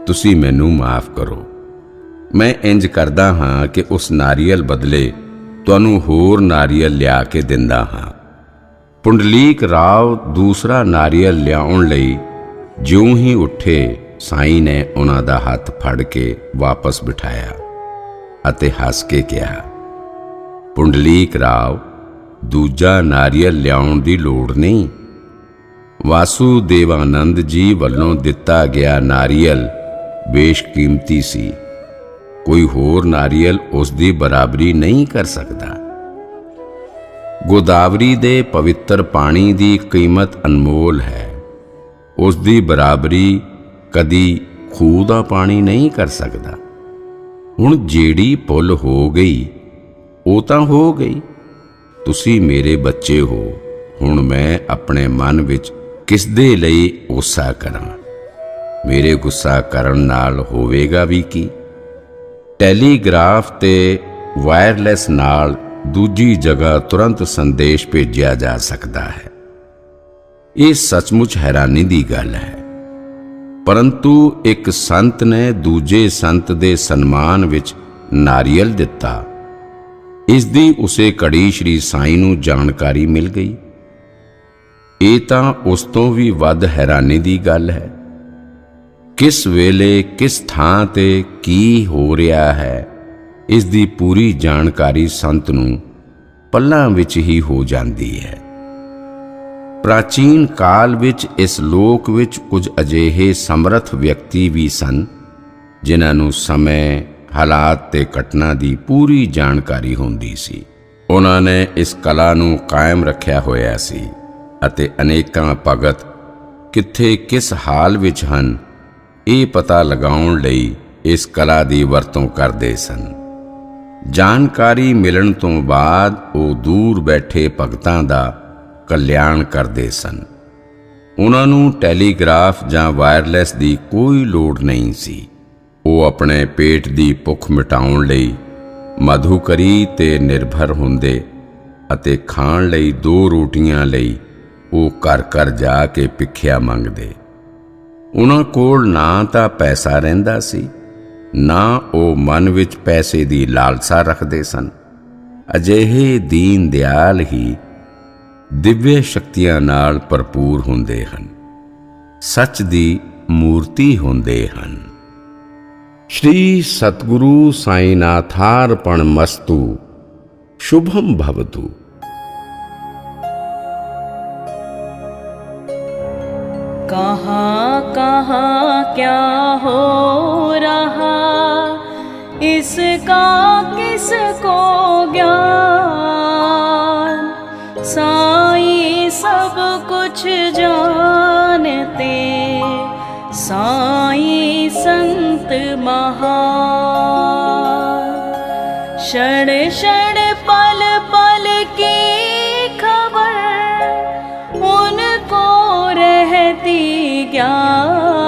ਤੁਸੀਂ ਮੈਨੂੰ ਮਾਫ਼ ਕਰੋ। ਮੈਂ ਇੰਜ ਕਰਦਾ ਹਾਂ ਕਿ ਉਸ ਨਾਰੀਅਲ ਬਦਲੇ ਤੁਹਾਨੂੰ ਹੋਰ ਨਾਰੀਅਲ ਲਿਆ ਕੇ ਦਿੰਦਾ ਹਾਂ। ਪੁੰਡਲੀਕ ਰਾਓ ਦੂਸਰਾ ਨਾਰੀਅਲ ਲਿਆਉਣ ਲਈ ਜਿਉਂ ਹੀ ਉੱਠੇ, ਸਾਈਂ ਨੇ ਉਹਨਾਂ ਦਾ ਹੱਥ ਫੜ ਕੇ ਵਾਪਸ ਬਿਠਾਇਆ ਅਤੇ ਹੱਸ ਕੇ ਕਿਹਾ, ਪੁੰਡਲੀਕ ਰਾਓ, ਦੂਜਾ ਨਾਰੀਅਲ ਲਿਆਉਣ ਦੀ ਲੋੜ ਨਹੀਂ। ਵਾਸੂਦੇਵਾਨੰਦ ਜੀ ਵੱਲੋਂ ਦਿੱਤਾ ਗਿਆ ਨਾਰੀਅਲ ਬੇਸ਼ਕੀਮਤੀ ਸੀ। ਕੋਈ ਹੋਰ ਨਾਰੀਅਲ ਉਸ ਦੀ ਬਰਾਬਰੀ ਨਹੀਂ ਕਰ ਸਕਦਾ। ਗੋਦਾਵਰੀ ਦੇ ਪਵਿੱਤਰ ਪਾਣੀ ਦੀ ਕੀਮਤ ਅਨਮੋਲ ਹੈ। ਉਸ ਦੀ ਬਰਾਬਰੀ ਕਦੀ ਖੂਹ ਦਾ ਪਾਣੀ ਨਹੀਂ ਕਰ ਸਕਦਾ। ਹੁਣ ਜਿਹੜੀ ਭੁੱਲ ਹੋ ਗਈ ਉਹ ਤਾਂ ਹੋ ਗਈ। ਤੁਸੀਂ ਮੇਰੇ ਬੱਚੇ ਹੋ। ਹੁਣ ਮੈਂ ਆਪਣੇ ਮਨ ਵਿੱਚ ਕਿਸ ਦੇ ਲਈ ਗੁੱਸਾ ਕਰਾਂ? ਮੇਰੇ ਗੁੱਸਾ ਕਰਨ ਨਾਲ ਹੋਵੇਗਾ ਵੀ ਕੀ? ਟੈਲੀਗ੍ਰਾਫ ਤੇ ਵਾਇਰਲੈਸ ਨਾਲ ਦੂਜੀ ਜਗ੍ਹਾ ਤੁਰੰਤ ਸੰਦੇਸ਼ ਭੇਜਿਆ ਜਾ ਸਕਦਾ ਹੈ। ਇਹ ਸੱਚਮੁੱਚ ਹੈਰਾਨੀ ਦੀ ਗੱਲ ਹੈ। ਪਰੰਤੂ ਇੱਕ ਸੰਤ ਨੇ ਦੂਜੇ ਸੰਤ ਦੇ ਸਨਮਾਨ ਵਿੱਚ ਨਾਰੀਅਲ ਦਿੱਤਾ। ਇਸ ਦੀ ਉਸੇ ਘੜੀ ਸ਼੍ਰੀ ਸਾਈਂ ਨੂੰ ਜਾਣਕਾਰੀ ਮਿਲ ਗਈ। ਇਹ ਤਾਂ ਉਸ ਤੋਂ ਵੀ ਵੱਧ ਹੈਰਾਨੀ ਦੀ ਗੱਲ ਹੈ। ਕਿਸ ਵੇਲੇ ਕਿਸ ਥਾਂ ਤੇ ਕੀ ਹੋ ਰਿਹਾ ਹੈ, ਇਸ ਦੀ ਪੂਰੀ ਜਾਣਕਾਰੀ ਸੰਤ ਨੂੰ ਪਲਾਂ ਵਿੱਚ ਹੀ ਹੋ ਜਾਂਦੀ ਹੈ। ਪ੍ਰਾਚੀਨ ਕਾਲ ਵਿੱਚ ਇਸ ਲੋਕ ਵਿੱਚ ਕੁਝ ਅਜਿਹੇ ਸਮਰੱਥ ਵਿਅਕਤੀ ਵੀ ਸਨ, ਜਿਨ੍ਹਾਂ ਨੂੰ ਸਮੇਂ, ਹਾਲਾਤ ਤੇ ਘਟਨਾ ਦੀ ਪੂਰੀ ਜਾਣਕਾਰੀ ਹੁੰਦੀ ਸੀ। ਉਹਨਾਂ ਨੇ ਇਸ ਕਲਾ ਨੂੰ ਕਾਇਮ ਰੱਖਿਆ ਹੋਇਆ ਸੀ ਅਤੇ ਅਨੇਕਾਂ ਭਗਤ ਕਿੱਥੇ ਕਿਸ ਹਾਲ ਵਿੱਚ ਹਨ, ਇਹ ਪਤਾ ਲਗਾਉਣ ਲਈ ਇਸ ਕਲਾ ਦੀ ਵਰਤੋਂ ਕਰਦੇ ਸਨ। ਜਾਣਕਾਰੀ ਮਿਲਣ ਤੋਂ ਬਾਅਦ ਉਹ ਦੂਰ ਬੈਠੇ ਭਗਤਾਂ ਦਾ ਕਲਿਆਣ ਕਰਦੇ ਸਨ। ਉਹਨਾਂ ਨੂੰ ਟੈਲੀਗ੍ਰਾਫ ਜਾਂ ਵਾਇਰਲੈਸ ਦੀ ਕੋਈ ਲੋੜ ਨਹੀਂ ਸੀ। ਉਹ ਆਪਣੇ ਪੇਟ ਦੀ ਭੁੱਖ ਮਿਟਾਉਣ ਲਈ ਮਧੂਕਰੀ ਤੇ ਨਿਰਭਰ ਹੁੰਦੇ ਅਤੇ ਖਾਣ ਲਈ 2 ਰੋਟੀਆਂ ਲਈ ਉਹ ਘਰ ਘਰ ਜਾ ਕੇ ਭਿੱਖਿਆ ਮੰਗਦੇ। ਉਹਨਾਂ ਕੋਲ ਨਾ ਤਾਂ ਪੈਸਾ ਰਹਿੰਦਾ ਸੀ, ਨਾ ਉਹ ਮਨ ਵਿੱਚ ਪੈਸੇ ਦੀ ਲਾਲਸਾ ਰੱਖਦੇ ਸਨ। ਅਜਿਹੇ ਦੀਨ ਦਿਆਲ ਹੀ ਦਿਵਯ ਸ਼ਕਤੀਆਂ ਨਾਲ ਭਰਪੂਰ ਹੁੰਦੇ ਹਨ, ਸੱਚ ਦੀ ਮੂਰਤੀ ਹੁੰਦੇ ਹਨ। श्री सतगुरु साईनाथार्पणमस्तु। शुभम भवतु। कहाँ कहाँ क्या हो रहा किसका किसको ज्ञान, साईं सब कुछ जानते, साईं संत महान। क्षण क्षण पल पल की खबर उनको रहती ज्ञान,